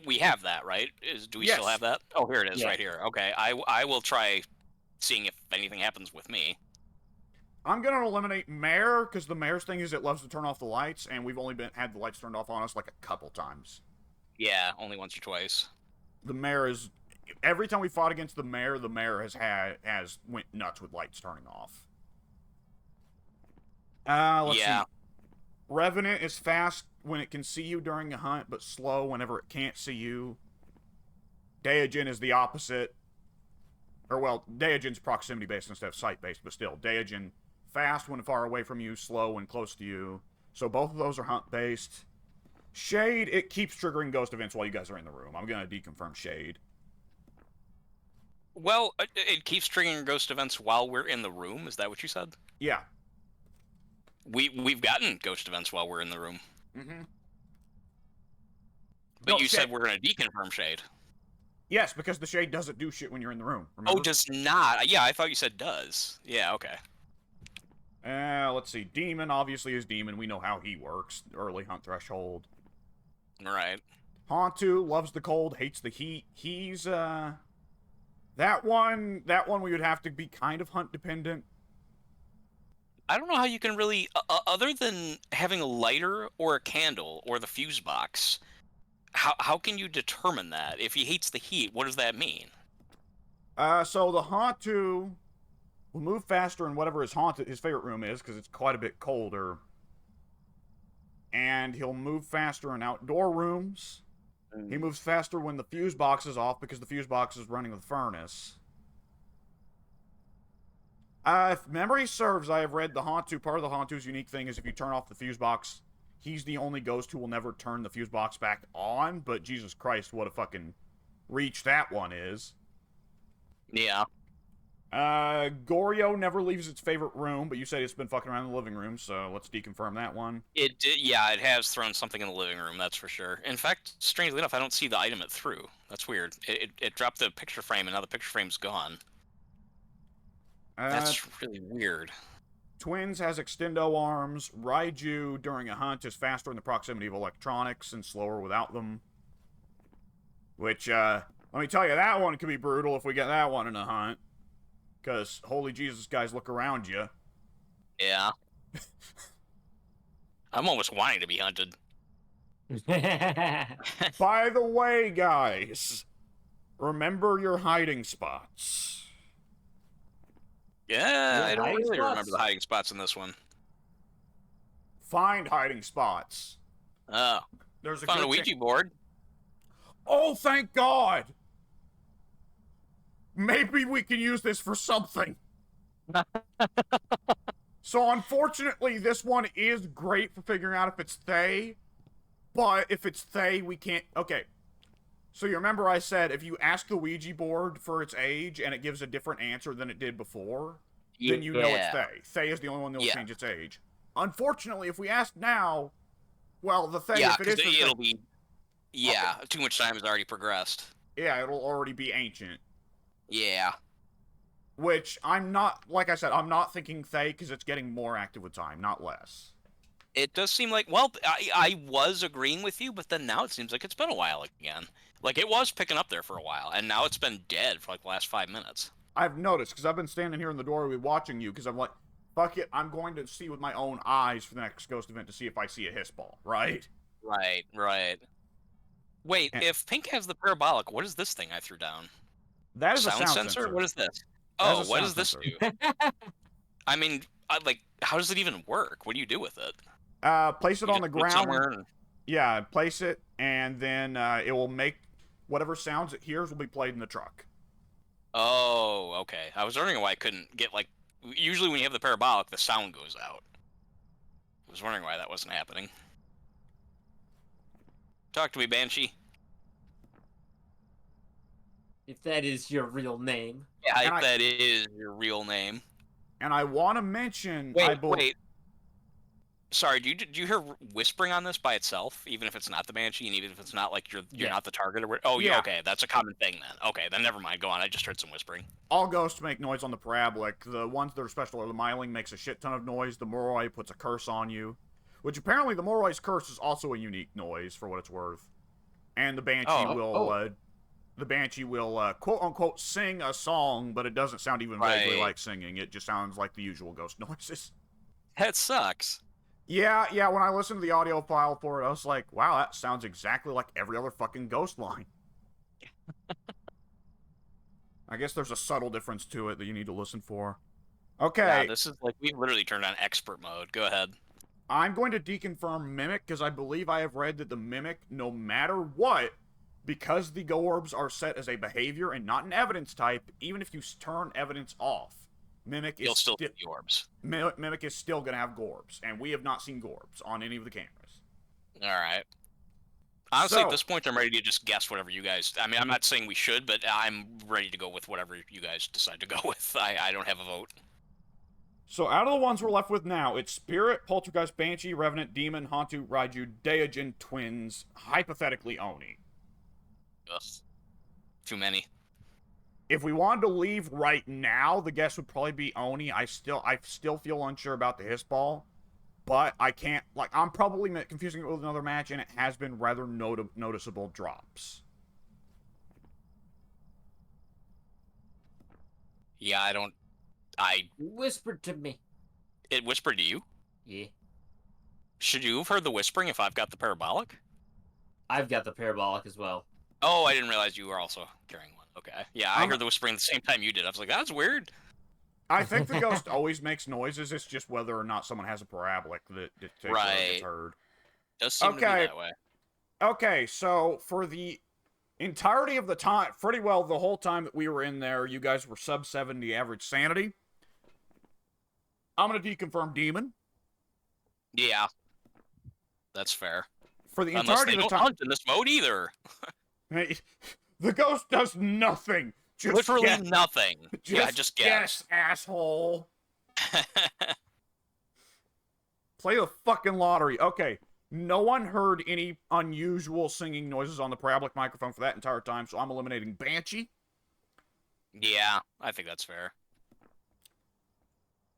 Speaker 2: we have that, right? Do we still have that? Oh, here it is, right here. Okay, I will try seeing if anything happens with me.
Speaker 1: I'm gonna eliminate Mare because the Mare's thing is it loves to turn off the lights, and we've only had the lights turned off on us like a couple times.
Speaker 2: Yeah, only once or twice.
Speaker 1: The Mare is every time we fought against the Mare has went nuts with lights turning off. Let's see. Revenant is fast when it can see you during a hunt, but slow whenever it can't see you. Daijin is the opposite. Or, well, Daijin's proximity-based instead of sight-based, but still. Daijin, fast when far away from you, slow when close to you. So both of those are hunt-based. Shade, it keeps triggering ghost events while you guys are in the room. I'm going to deconfirm Shade.
Speaker 2: Well, it keeps triggering ghost events while we're in the room? Is that what you said?
Speaker 1: Yeah.
Speaker 2: We've gotten ghost events while we're in the room.
Speaker 1: Mm-hmm.
Speaker 2: But you said we're going to deconfirm Shade.
Speaker 1: Yes, because the Shade doesn't do shit when you're in the room. Remember?
Speaker 2: Oh, does not? Yeah, I thought you said does. Yeah, okay.
Speaker 1: Let's see. Demon obviously is Demon. We know how he works. Early hunt threshold.
Speaker 2: Right.
Speaker 1: Hantu loves the cold, hates the heat. He's, that one we would have to be kind of hunt dependent.
Speaker 2: I don't know how you can really, other than having a lighter or a candle or the fuse box, How can you determine that? If he hates the heat, what does that mean?
Speaker 1: So the Hantu will move faster in whatever his favorite room is, because it's quite a bit colder. And he'll move faster in outdoor rooms. He moves faster when the fuse box is off, because the fuse box is running the furnace. If memory serves, I have read the Hantu. Part of the Hantu's unique thing is if you turn off the fuse box, he's the only ghost who will never turn the fuse box back on. But Jesus Christ, what a fucking reach that one is.
Speaker 2: Yeah.
Speaker 1: Goryo never leaves its favorite room, but you said it's been fucking around in the living room, so let's deconfirm that one.
Speaker 2: It did, yeah, it has thrown something in the living room, that's for sure. In fact, strangely enough, I don't see the item it threw. That's weird. It dropped the picture frame, and now the picture frame's gone. That's really weird.
Speaker 1: Twins has extendo arms. Raiju during a hunt is faster in the proximity of electronics and slower without them. Which, let me tell you, that one could be brutal if we get that one in a hunt. Because, holy Jesus, guys, look around you.
Speaker 2: Yeah. I'm almost wanting to be hunted.
Speaker 1: By the way, guys, remember your hiding spots.
Speaker 2: Yeah, I don't
Speaker 3: hiding
Speaker 2: really
Speaker 3: spots?
Speaker 2: remember the hiding spots in this one.
Speaker 1: Find hiding spots.
Speaker 2: Oh.
Speaker 1: There's a
Speaker 2: Found a
Speaker 1: good
Speaker 2: Ouija board.
Speaker 1: Oh, thank God! Maybe we can use this for something. So, unfortunately, this one is great for figuring out if it's Thay. But if it's Thay, we can't... Okay. So, you remember I said if you ask the Ouija board for its age and it gives a different answer than it did before, then you know it's Thay. Thay is the only one that will change its age. Unfortunately, if we ask now, well, the Thay, if it is...
Speaker 2: it'll be... Yeah, too much time has already progressed.
Speaker 1: Yeah, it'll already be ancient.
Speaker 2: Yeah.
Speaker 1: Which, I'm not... Like I said, I'm not thinking Thay because it's getting more active with time, not less.
Speaker 2: It does seem like... Well, I was agreeing with you, but then now it seems like it's been a while again. Like, it was picking up there for a while, and now it's been dead for, like, the last 5 minutes.
Speaker 1: I've noticed, because I've been standing here in the doorway watching you, because I'm like, fuck it, I'm going to see with my own eyes for the next Ghost event to see if I see a hiss ball, right?
Speaker 2: Right, right. Wait, if Pink has the parabolic, what is this thing I threw down?
Speaker 1: That is
Speaker 2: sound
Speaker 1: a sound
Speaker 2: sensor? What is this?
Speaker 1: Oh,
Speaker 2: what does this do? I mean, like, how does it even work? What do you do with it?
Speaker 1: Place it on the ground.
Speaker 2: And...
Speaker 1: Yeah, place it, and then it will make whatever sounds it hears will be played in the truck.
Speaker 2: Oh, okay. I was wondering why I couldn't get, like... Usually when you have the parabolic, the sound goes out. I was wondering why that wasn't happening. Talk to me, Banshee.
Speaker 3: If that is your real name.
Speaker 2: Yeah, if that is your real name.
Speaker 1: And I want to mention...
Speaker 2: Wait. Sorry, do you hear whispering on this by itself, even if it's not the Banshee, and even if it's not, like, you're not the target? Or oh, yeah, okay, that's a common thing, then. Okay, then never mind, go on, I just heard some whispering.
Speaker 1: All ghosts make noise on the parabolic. The ones that are special are the Myling makes a shit ton of noise, the Moroi puts a curse on you. Which apparently the Moroi's curse is also a unique noise, for what it's worth. And the Banshee the Banshee will, quote-unquote, sing a song, but it doesn't sound even vaguely like singing. It just sounds like the usual ghost noises.
Speaker 2: That sucks.
Speaker 1: Yeah, when I listened to the audio file for it, I was like, wow, that sounds exactly like every other fucking ghost line. I guess there's a subtle difference to it that you need to listen for. Okay.
Speaker 2: Yeah, this is like, we literally turned on expert mode. Go ahead.
Speaker 1: I'm going to deconfirm Mimic, because I believe I have read that the Mimic, no matter what, because the Gorbs are set as a behavior and not an evidence type, even if you turn evidence off, Mimic is
Speaker 2: still see the orbs.
Speaker 1: Mimic is still going to have Gorbs, and we have not seen Gorbs on any of the cameras.
Speaker 2: Alright. Honestly, at this point, I'm ready to just guess whatever you guys... I mean, I'm not saying we should, but I'm ready to go with whatever you guys decide to go with. I don't have a vote.
Speaker 1: So out of the ones we're left with now, it's Spirit, Poltergeist, Banshee, Revenant, Demon, Hantu, Raiju, Deijin, Twins, hypothetically Oni.
Speaker 2: Ugh. Too many.
Speaker 1: If we wanted to leave right now, the guess would probably be Oni. I still feel unsure about the hiss ball, but I can't, like, I'm probably confusing it with another match, and it has been rather noticeable drops.
Speaker 2: Yeah,
Speaker 3: Whispered to me.
Speaker 2: It whispered to you?
Speaker 3: Yeah.
Speaker 2: Should you have heard the whispering if I've got the parabolic?
Speaker 3: I've got the parabolic as well.
Speaker 2: Oh, I didn't realize you were also carrying one. Okay. Yeah, I
Speaker 1: I'm-
Speaker 2: heard the whispering at the same time you did. I was like, that's weird.
Speaker 1: I think the ghost always makes noises. It's just whether or not someone has a parabolic that dictates whether it gets
Speaker 2: Right.
Speaker 1: heard.
Speaker 2: Does seem to be
Speaker 1: Okay.
Speaker 2: that way.
Speaker 1: Okay, so for the entirety of the time, pretty well the whole time that we were in there, you guys were sub 70 average sanity. I'm gonna deconfirm demon.
Speaker 2: Yeah. That's fair.
Speaker 1: For the
Speaker 2: Unless
Speaker 1: entirety
Speaker 2: they
Speaker 1: of the
Speaker 2: don't
Speaker 1: time,
Speaker 2: hunt in this mode either.
Speaker 1: the ghost does nothing. Just
Speaker 2: Literally
Speaker 1: guess,
Speaker 2: nothing. Yeah, just guess.
Speaker 1: asshole. Play the fucking lottery. Okay. No one heard any unusual singing noises on the parabolic microphone for that entire time, so I'm eliminating Banshee.
Speaker 2: Yeah, I think that's fair.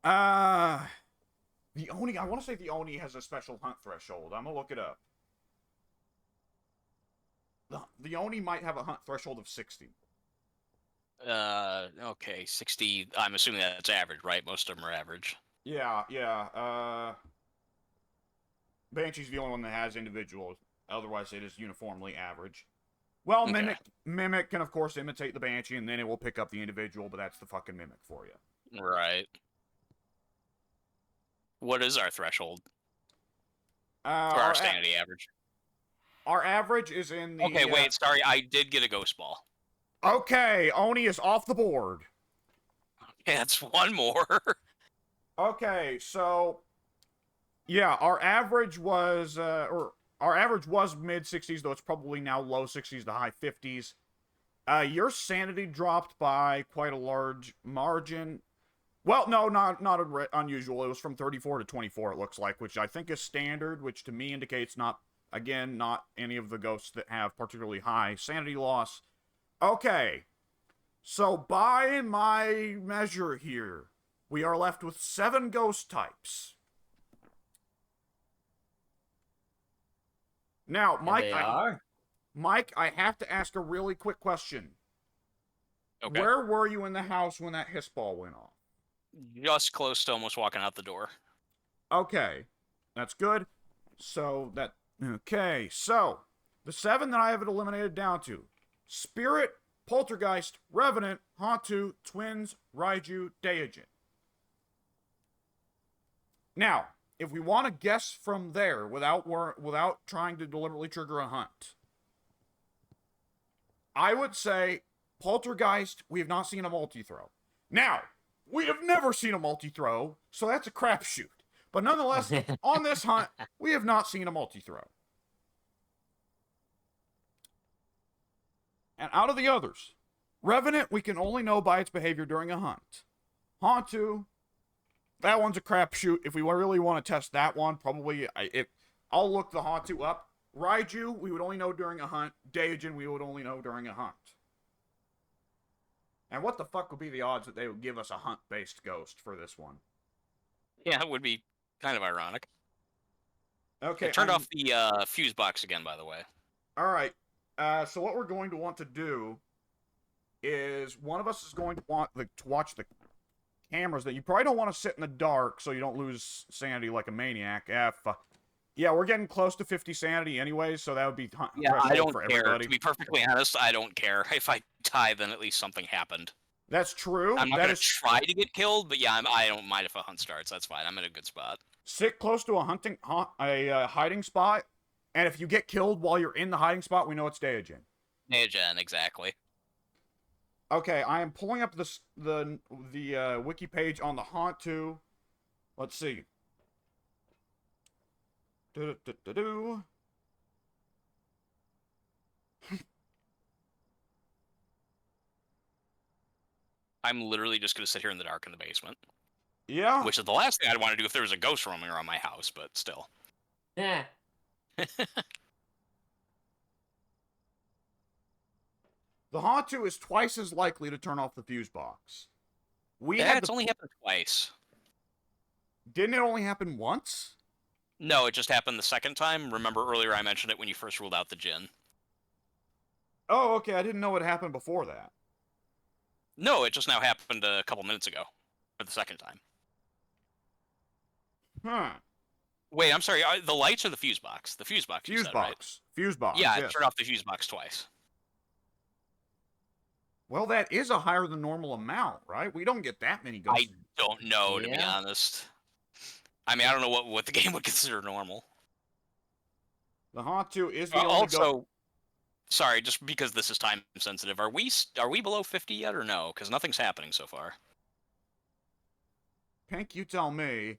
Speaker 1: The Oni, I want to say the Oni has a special hunt threshold. I'm gonna look it up. The Oni might have a hunt threshold of 60.
Speaker 2: Okay, 60. I'm assuming that's average, right? Most of them are average.
Speaker 1: Yeah. Banshee's the only one that has individuals. Otherwise, it is uniformly average. Well,
Speaker 2: Okay.
Speaker 1: Mimic can, of course, imitate the Banshee, and then it will pick up the individual, but that's the fucking Mimic for you.
Speaker 2: Right. What is our threshold? Or
Speaker 1: Our
Speaker 2: our sanity average?
Speaker 1: Our average is in the...
Speaker 2: Okay, wait, sorry, I did get a ghost ball.
Speaker 1: Okay, Oni is off the board.
Speaker 2: Okay, that's one more.
Speaker 1: Okay, so... Yeah, our average was... Our average was mid-60s, though it's probably now low 60s to high 50s. Your sanity dropped by quite a large margin. Well, no, not unusual. It was from 34 to 24, it looks like, which I think is standard, which to me indicates not any of the ghosts that have particularly high sanity loss. Okay, so by my measure here, we are left with 7 ghost types. Now, Mike, I have to ask a really quick question.
Speaker 2: Okay.
Speaker 1: Where were you in the house when that hiss ball went off?
Speaker 2: Just close to almost walking out the door.
Speaker 1: Okay, that's good. Okay, so the 7 that I have it eliminated down to: Spirit, Poltergeist, Revenant, Hantu, Twins, Raiju, Deijin. Now, if we want to guess from there without trying to deliberately trigger a hunt, I would say Poltergeist, we have not seen a multi-throw. Now, we have never seen a multi-throw, so that's a crapshoot. But nonetheless, on this hunt, we have not seen a multi-throw. And out of the others, Revenant, we can only know by its behavior during a hunt. Hantu, that one's a crapshoot. If we really want to test that one, probably I'll look the Hantu up. Raiju, we would only know during a hunt. Deijin, we would only know during a hunt. And what the fuck would be the odds that they would give us a hunt-based ghost for this one?
Speaker 2: Yeah, it would be kind of ironic.
Speaker 1: Okay.
Speaker 2: I turned off the fuse box again, by the way.
Speaker 1: All right. So what we're going to want to do is one of us is going to want to watch the cameras. That you probably don't want to sit in the dark so you don't lose sanity like a maniac. Yeah, we're getting close to 50 sanity anyway, so that would be
Speaker 2: Yeah, I don't
Speaker 1: for
Speaker 2: care.
Speaker 1: everybody.
Speaker 2: To be perfectly honest, I don't care. If I die, then at least something happened.
Speaker 1: That's true.
Speaker 2: I'm not going to try to get killed, but yeah, I don't mind if a hunt starts. That's fine. I'm in a good spot.
Speaker 1: Sit close to a hiding spot, and if you get killed while you're in the hiding spot, we know it's Deijin.
Speaker 2: Deijin, exactly.
Speaker 1: Okay, I am pulling up the wiki page on the Hantu. Let's see.
Speaker 2: I'm literally just going to sit here in the dark in the basement.
Speaker 1: Yeah.
Speaker 2: Which is the last thing I'd want to do if there was a ghost roaming around my house, but still.
Speaker 3: Yeah.
Speaker 1: The Hantu is twice as likely to turn off the fuse box.
Speaker 2: It's only happened twice.
Speaker 1: Didn't it only happen once?
Speaker 2: No, it just happened the second time. Remember earlier I mentioned it when you first ruled out the Jinn.
Speaker 1: Oh, okay. I didn't know it happened before that.
Speaker 2: No, it just now happened a couple minutes ago. For the second time.
Speaker 1: Huh.
Speaker 2: Wait, I'm sorry. The lights or the fuse box? The fuse box. You
Speaker 1: Fuse
Speaker 2: said, right?
Speaker 1: box. Fuse box.
Speaker 2: Yeah, I
Speaker 1: Yes.
Speaker 2: turned off the fuse box twice.
Speaker 1: Well, that is a higher than normal amount, right? We don't get that many ghosts.
Speaker 2: I don't know, to be
Speaker 3: Yeah.
Speaker 2: honest. I mean, I don't know what the game would consider normal.
Speaker 1: The Hantu is the only ghost.
Speaker 2: Also, sorry, just because this is time sensitive, are we below 50 yet or no? Because nothing's happening so far.
Speaker 1: Pink, you tell me.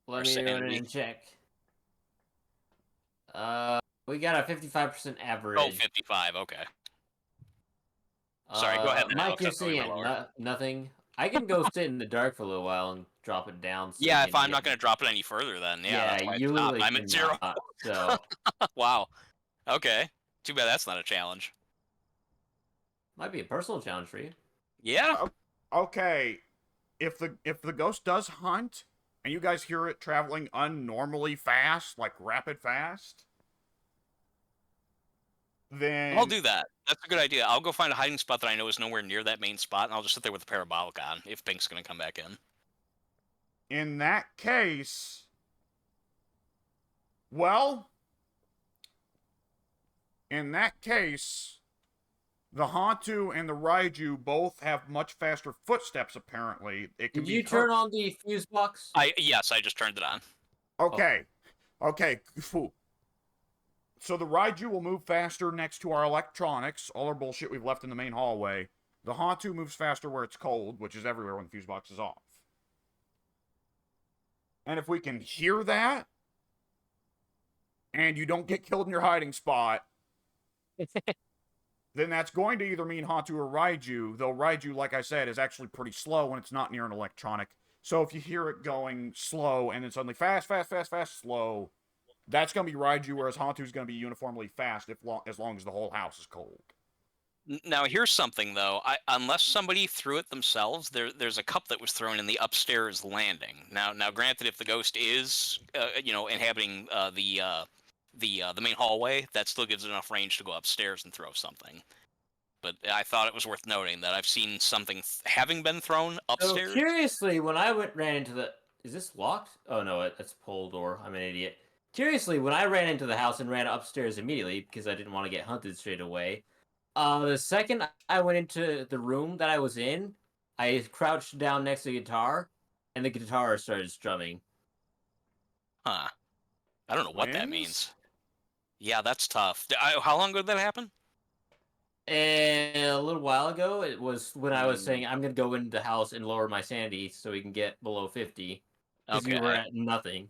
Speaker 3: Let
Speaker 2: Or
Speaker 3: me run
Speaker 2: sanity.
Speaker 3: and check. We got a 55% average.
Speaker 2: Oh, 55. Okay. Sorry, go ahead then,
Speaker 3: Mike,
Speaker 2: Alex,
Speaker 3: you're
Speaker 2: that's probably
Speaker 3: seeing
Speaker 2: lower.
Speaker 3: nothing. I can go sit in the dark for a little while and drop it down. So
Speaker 2: Yeah,
Speaker 3: you
Speaker 2: if
Speaker 3: can
Speaker 2: I'm not
Speaker 3: get-
Speaker 2: going to drop it any further, then yeah, that's why I
Speaker 3: you
Speaker 2: stopped.
Speaker 3: literally
Speaker 2: I'm at 0.
Speaker 3: cannot, so
Speaker 2: Wow. Okay. Too bad that's not a challenge.
Speaker 3: might be a personal challenge for you.
Speaker 2: Yeah.
Speaker 1: Okay, if the ghost does hunt, and you guys hear it traveling unnormally fast, like rapid fast, then
Speaker 2: I'll do that. That's a good idea. I'll go find a hiding spot that I know is nowhere near that main spot, and I'll just sit there with the parabolic on if Pink's going to come back in.
Speaker 1: in that case, well, in that case, the Hantu and the Raiju both have much faster footsteps, apparently. It can
Speaker 3: Did
Speaker 1: be
Speaker 3: you turn on the fuse box?
Speaker 2: Yes, I just turned it on.
Speaker 1: Okay. Okay. Phew. So the Raiju will move faster next to our electronics, all our bullshit we've left in the main hallway. The Hantu moves faster where it's cold, which is everywhere when the fuse box is off. And if we can hear that, and you don't get killed in your hiding spot, then that's going to either mean Hantu or Raiju, though Raiju, like I said, is actually pretty slow when it's not near an electronic. So if you hear it going slow and then suddenly fast, slow, that's going to be Raiju, whereas Hantu's going to be uniformly fast as long as the whole house is cold.
Speaker 2: Now, here's something, though. Unless somebody threw it themselves, there's a cup that was thrown in the upstairs landing. Now, granted, if the ghost is, inhabiting the main hallway, that still gives it enough range to go upstairs and throw something. But I thought it was worth noting that I've seen something having been thrown upstairs.
Speaker 3: So curiously, when I ran into the... Is this locked? Oh, no, that's a pull door. I'm an idiot. Curiously, when I ran into the house and ran upstairs immediately, because I didn't want to get hunted straight away, the second I went into the room that I was in, I crouched down next to the guitar, and the guitar started strumming.
Speaker 2: Huh. I don't know what that
Speaker 1: Twins?
Speaker 2: means. Yeah, that's tough. How long ago did that happen?
Speaker 3: And a little while ago, it was when I was saying I'm going to go into the house and lower my sanity so we can get below 50. Because we were
Speaker 2: Okay.
Speaker 3: at nothing.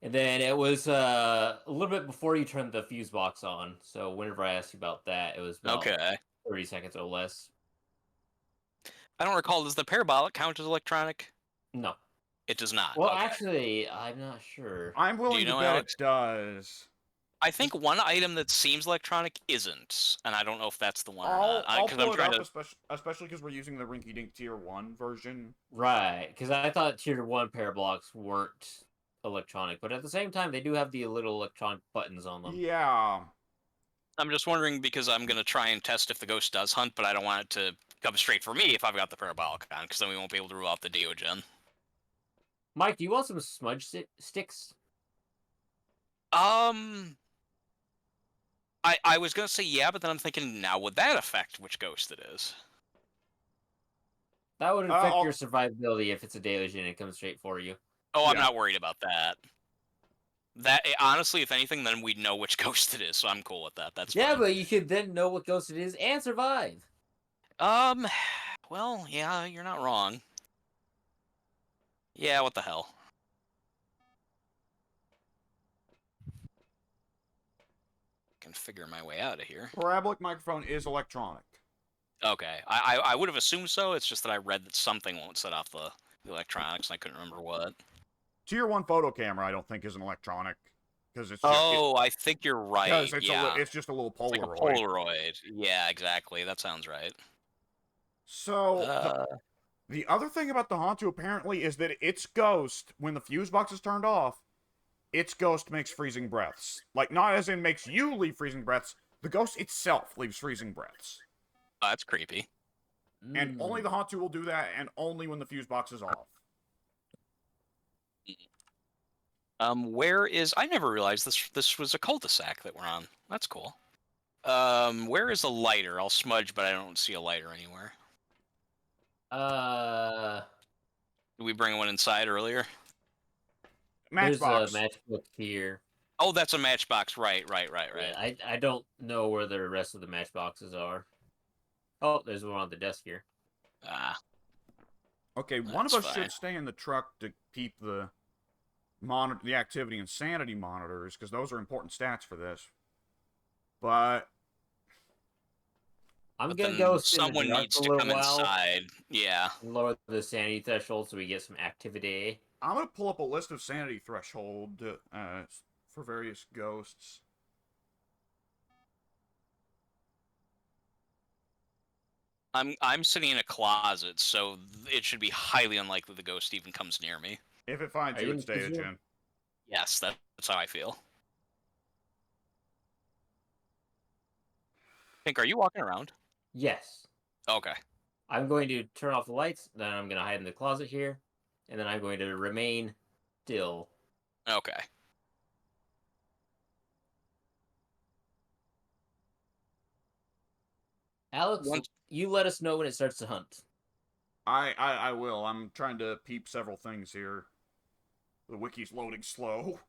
Speaker 3: And then it was a little bit before you turned the fuse box on. So whenever I asked you about that, it was about
Speaker 2: Okay.
Speaker 3: 30 seconds or less.
Speaker 2: I don't recall. Does the parabolic count as electronic?
Speaker 3: No.
Speaker 2: It does not.
Speaker 3: Well,
Speaker 2: Okay.
Speaker 3: actually, I'm not sure.
Speaker 1: I'm willing
Speaker 2: you know,
Speaker 1: to bet
Speaker 2: Alex?
Speaker 1: it does.
Speaker 2: I think one item that seems electronic isn't, and I don't know if that's the one or
Speaker 1: I'll
Speaker 2: not.
Speaker 1: pull
Speaker 2: Because I'm
Speaker 1: it
Speaker 2: trying
Speaker 1: up,
Speaker 2: to.
Speaker 1: especially because we're using the Rinky Dink Tier 1 version.
Speaker 3: Right, because I thought Tier 1 parablocks weren't electronic, but at the same time, they do have the little electronic buttons on them.
Speaker 1: Yeah.
Speaker 2: I'm just wondering because I'm gonna try and test if the ghost does hunt, but I don't want it to come straight for me if I've got the parabolic on, because then we won't be able to rule out the Deogen.
Speaker 3: Mike, do you want some smudge sticks?
Speaker 2: I was gonna say yeah, but then I'm thinking now would that affect which ghost it is?
Speaker 3: That would affect
Speaker 1: I'll-
Speaker 3: your survivability if it's a deluge and it comes straight for you.
Speaker 2: Oh, I'm
Speaker 1: Yeah.
Speaker 2: not worried about that. That honestly, if anything, then we'd know which ghost it is, so I'm cool with that. That's
Speaker 3: Yeah,
Speaker 2: fine.
Speaker 3: but you could then know what ghost it is and survive.
Speaker 2: Well, yeah, you're not wrong. Yeah, what the hell? Can figure my way out of here.
Speaker 1: Parabolic microphone is electronic.
Speaker 2: Okay, I would have assumed so. It's just that I read that something won't set off the electronics, and I couldn't remember what.
Speaker 1: Tier 1 photo camera, I don't think, is an electronic. Because it's
Speaker 2: Oh, I think you're right.
Speaker 1: it's
Speaker 2: Yeah,
Speaker 1: it's just a little
Speaker 2: it's like a
Speaker 1: Polaroid.
Speaker 2: Polaroid. Yeah, exactly. That sounds right.
Speaker 1: So, the other thing about the Hantu, apparently, is that its ghost, when the fuse box is turned off, its ghost makes freezing breaths. Like, not as in makes you leave freezing breaths, the ghost itself leaves freezing breaths.
Speaker 2: That's creepy.
Speaker 1: And only the Hantu will do that, and only when the fuse box is off.
Speaker 2: Where is... I never realized this was a cul-de-sac that we're on. That's cool. Where is a lighter? I'll smudge, but I don't see a lighter anywhere. Did we bring one inside earlier?
Speaker 3: There's a
Speaker 1: Matchbox.
Speaker 3: matchbook here.
Speaker 2: Oh, that's a matchbox. Right.
Speaker 3: Yeah, I don't know where the rest of the matchboxes are. Oh, there's one on the desk here.
Speaker 2: Ah,
Speaker 1: Okay, one of
Speaker 2: That's
Speaker 1: us
Speaker 2: fine.
Speaker 1: should stay in the truck to keep the activity and sanity monitors, because those are important stats for this. But
Speaker 3: I'm
Speaker 2: but
Speaker 3: gonna
Speaker 2: then
Speaker 3: go sit in the
Speaker 2: someone
Speaker 3: dark
Speaker 2: needs
Speaker 3: for a
Speaker 2: to
Speaker 3: little
Speaker 2: come
Speaker 3: while
Speaker 2: inside. Yeah.
Speaker 3: and lower the sanity threshold so we get some activity.
Speaker 1: I'm gonna pull up a list of sanity threshold for various ghosts.
Speaker 2: I'm sitting in a closet, so it should be highly unlikely the ghost even comes near me.
Speaker 1: If it finds
Speaker 3: Are
Speaker 1: you,
Speaker 3: you
Speaker 1: it
Speaker 3: in
Speaker 1: stays
Speaker 3: Kazoo?
Speaker 1: in.
Speaker 2: Yes, that's how I feel. Pink, are you walking around?
Speaker 3: Yes.
Speaker 2: Okay.
Speaker 3: I'm going to turn off the lights, then I'm gonna hide in the closet here, and then I'm going to remain still.
Speaker 2: Okay.
Speaker 3: Alex,
Speaker 2: Once
Speaker 3: you let us know when it starts to hunt.
Speaker 1: I will. I'm trying to peep several things here. The wiki's loading slow.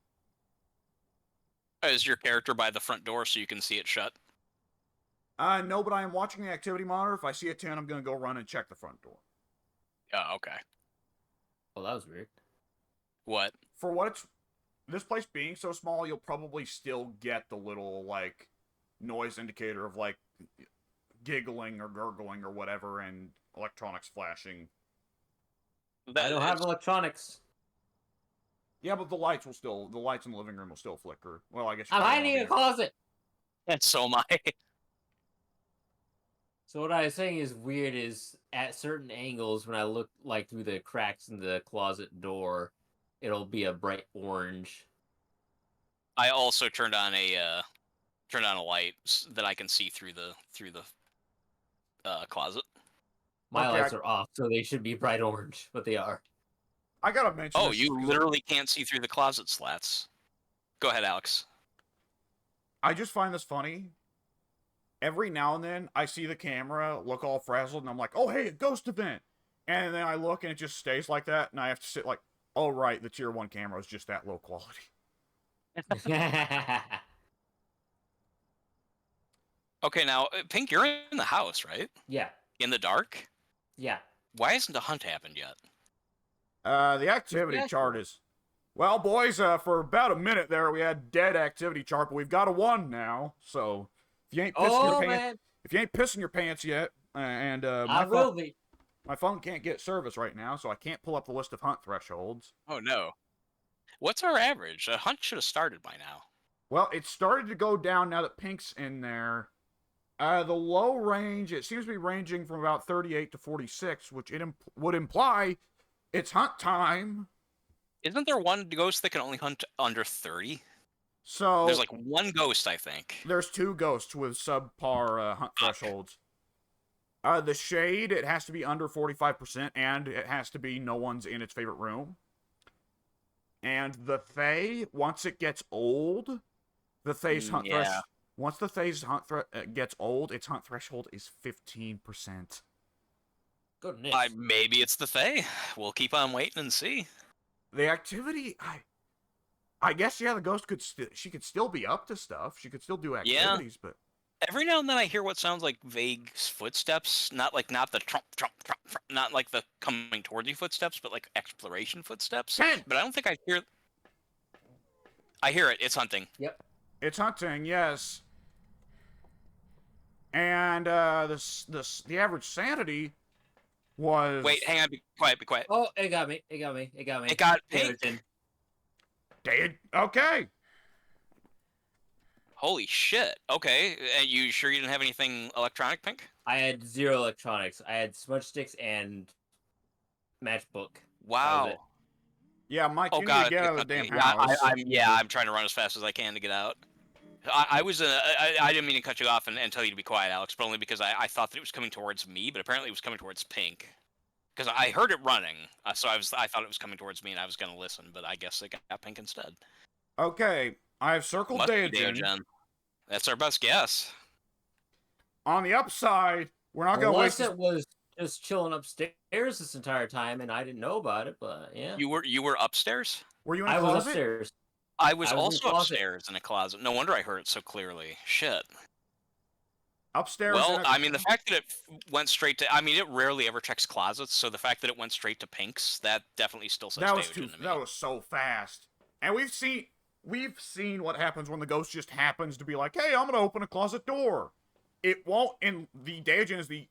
Speaker 2: is your character by the front door so you can see it shut?
Speaker 1: No, but I am watching the activity monitor. If I see a 10, I'm gonna go run and check the front door.
Speaker 2: Oh, okay.
Speaker 3: Well, that was weird.
Speaker 2: What?
Speaker 1: For what it's... This place being so small, you'll probably still get the little, like, noise indicator of, like, giggling or gurgling or whatever, and electronics flashing.
Speaker 3: I don't have electronics.
Speaker 1: Yeah, but the lights in the living room will still flicker. Well, I guess
Speaker 3: I'm hiding in a closet.
Speaker 2: And so am I.
Speaker 3: So what I was saying is weird is at certain angles when I look like through the cracks in the closet door, it'll be a bright orange.
Speaker 2: I also turned on a light that I can see through the closet.
Speaker 3: My
Speaker 1: Okay,
Speaker 3: lights are off, so they should be bright orange, but they are.
Speaker 1: I gotta mention
Speaker 2: Oh,
Speaker 1: this
Speaker 2: you
Speaker 1: because
Speaker 2: literally can't see through the closet slats. Go ahead, Alex.
Speaker 1: I just find this funny. Every now and then, I see the camera look all frazzled, and I'm like, oh, hey, a ghost event! And then I look, and it just stays like that, and I have to sit like, oh, right, the tier 1 camera is just that low quality.
Speaker 2: Okay, now, Pink, you're in the house, right?
Speaker 3: Yeah.
Speaker 2: In the dark?
Speaker 3: Yeah.
Speaker 2: Why hasn't a hunt happened yet?
Speaker 1: The activity
Speaker 3: Yeah,
Speaker 1: chart
Speaker 3: sure.
Speaker 1: is... Well, boys, for about a minute there, we had dead activity chart, but we've got a 1 now, so... If you ain't pissing your pants...
Speaker 3: Man.
Speaker 1: If you ain't pissing your pants yet, and
Speaker 3: I will be.
Speaker 1: my phone can't get service right now, so I can't pull up the list of hunt thresholds.
Speaker 2: Oh, no. What's our average? A hunt should have started by now.
Speaker 1: Well, it started to go down now that Pink's in there. The low range, it seems to be ranging from about 38 to 46, which would imply it's hunt time.
Speaker 2: Isn't there one ghost that can only hunt under 30?
Speaker 1: So
Speaker 2: There's like one ghost, I think.
Speaker 1: there's 2 ghosts with subpar hunt thresholds. The Shade, it has to be under 45%, and it has to be no one's in its favorite room. And the Fae, once it gets old, the Fae's hunt
Speaker 2: yeah.
Speaker 1: once the Fae's hunt gets old, its hunt threshold is 15%.
Speaker 3: Goodness.
Speaker 2: Maybe it's the Fae. We'll keep on waiting and see.
Speaker 1: The activity, I guess, yeah, the ghost she could still be up to stuff. She could still do activities, but
Speaker 2: Every now and then I hear what sounds like vague footsteps, not the trump, trump, trump, trump, not like the coming towards you footsteps, but like exploration footsteps.
Speaker 1: 10!
Speaker 2: But I don't think I hear. I hear it. It's hunting.
Speaker 3: Yep.
Speaker 1: It's hunting, yes. And the average sanity was...
Speaker 2: Wait, hang on. Be quiet. Be quiet.
Speaker 3: Oh, it got me. It got me. It got me.
Speaker 2: It got
Speaker 3: There,
Speaker 2: Pink.
Speaker 1: Dead. Okay.
Speaker 2: Holy shit. Okay. And you sure you didn't have anything electronic, Pink?
Speaker 3: I had 0 electronics. I had smudge sticks and matchbook.
Speaker 2: Wow.
Speaker 3: it.
Speaker 1: Yeah, Mike,
Speaker 2: Oh
Speaker 1: you
Speaker 2: god.
Speaker 1: need to get out of the
Speaker 2: okay.
Speaker 1: damn house.
Speaker 2: I'm trying to run as fast as I can to get out. I didn't mean to cut you off and tell you to be quiet, Alex, but only because I thought that it was coming towards me, but apparently it was coming towards Pink. because I heard it running, so I thought it was coming towards me, and I was gonna listen, but I guess it got pink instead.
Speaker 1: Okay, I have circled
Speaker 2: Must be
Speaker 1: Daojin.
Speaker 2: Daogen. That's our best guess.
Speaker 1: On the upside, we're not gonna waste.
Speaker 3: Unless it was just chilling upstairs this entire time and I didn't know about it, but yeah.
Speaker 2: You were upstairs?
Speaker 1: Were you in
Speaker 3: I
Speaker 1: a
Speaker 3: was
Speaker 1: closet?
Speaker 3: upstairs.
Speaker 2: I was
Speaker 3: in the
Speaker 2: also
Speaker 3: closet.
Speaker 2: upstairs in a closet. No wonder I heard it so clearly. Shit.
Speaker 1: Upstairs.
Speaker 2: Well, I mean, the fact that it went straight to... I mean, it rarely ever checks closets, so the fact that it went straight to pinks, that definitely still says
Speaker 1: that was
Speaker 2: Daogen to me.
Speaker 1: that was so fast. And we've seen what happens when the ghost just happens to be like, hey, I'm gonna open a closet door. It won't, and the Daogen is the...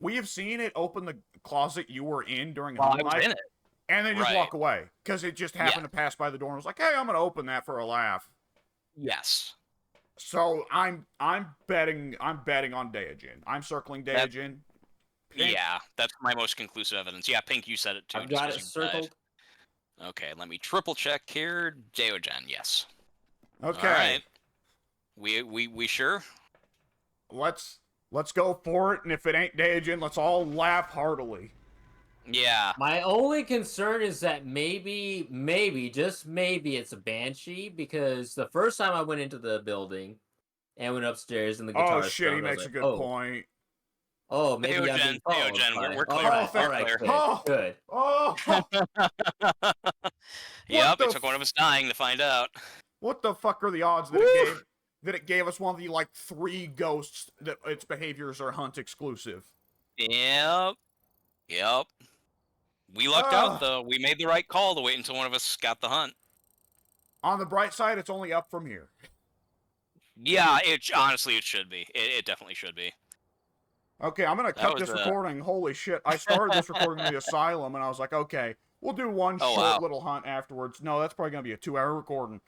Speaker 1: We have seen it open the closet you were in during
Speaker 2: Well,
Speaker 1: Home
Speaker 2: I was
Speaker 1: Life,
Speaker 2: in it.
Speaker 1: and then just
Speaker 2: Right.
Speaker 1: walk away. Because it just happened to pass by the door and was like, hey, I'm gonna open that for a laugh.
Speaker 2: Yes.
Speaker 1: So I'm betting on Daogen. I'm circling Daogen. Pink.
Speaker 2: Yeah, that's my most conclusive evidence. Yeah, Pink, you said it too.
Speaker 3: I've
Speaker 2: just
Speaker 3: got
Speaker 2: 'cause
Speaker 3: it
Speaker 2: you died.
Speaker 3: circled.
Speaker 2: Okay, let me triple check here. Daogen, yes.
Speaker 1: Okay.
Speaker 2: All right. We sure?
Speaker 1: Let's go for it, and if it ain't Daogen, let's all laugh heartily.
Speaker 2: Yeah.
Speaker 3: My only concern is that maybe, just maybe it's a banshee, because the first time I went into the building and went upstairs and the guitar
Speaker 1: Oh shit, he
Speaker 3: stung, I was
Speaker 1: makes a
Speaker 3: like,
Speaker 1: good point.
Speaker 3: Oh, maybe I'm being followed
Speaker 2: Daogen,
Speaker 3: by-
Speaker 2: we're clear.
Speaker 3: Alright,
Speaker 1: Oh,
Speaker 3: alright,
Speaker 1: thank-
Speaker 3: good,
Speaker 1: oh.
Speaker 3: good.
Speaker 1: Oh,
Speaker 2: Yep,
Speaker 1: the
Speaker 2: it took one of us dying to find out.
Speaker 1: what the fuck are the odds that it gave us one of the like 3 ghosts that its behaviors are hunt exclusive?
Speaker 2: Yep. We lucked out though. We made the right call to wait until one of us got the hunt.
Speaker 1: On the bright side, it's only up from here.
Speaker 2: Yeah, honestly it should be. It definitely should be.
Speaker 1: Okay, I'm gonna
Speaker 2: That
Speaker 1: cut
Speaker 2: was,
Speaker 1: this recording. Holy shit! I started this recording in the asylum, and I was like, okay, we'll do one
Speaker 2: Oh,
Speaker 1: short
Speaker 2: wow.
Speaker 1: little hunt afterwards. No, that's probably gonna be a 2-hour recording.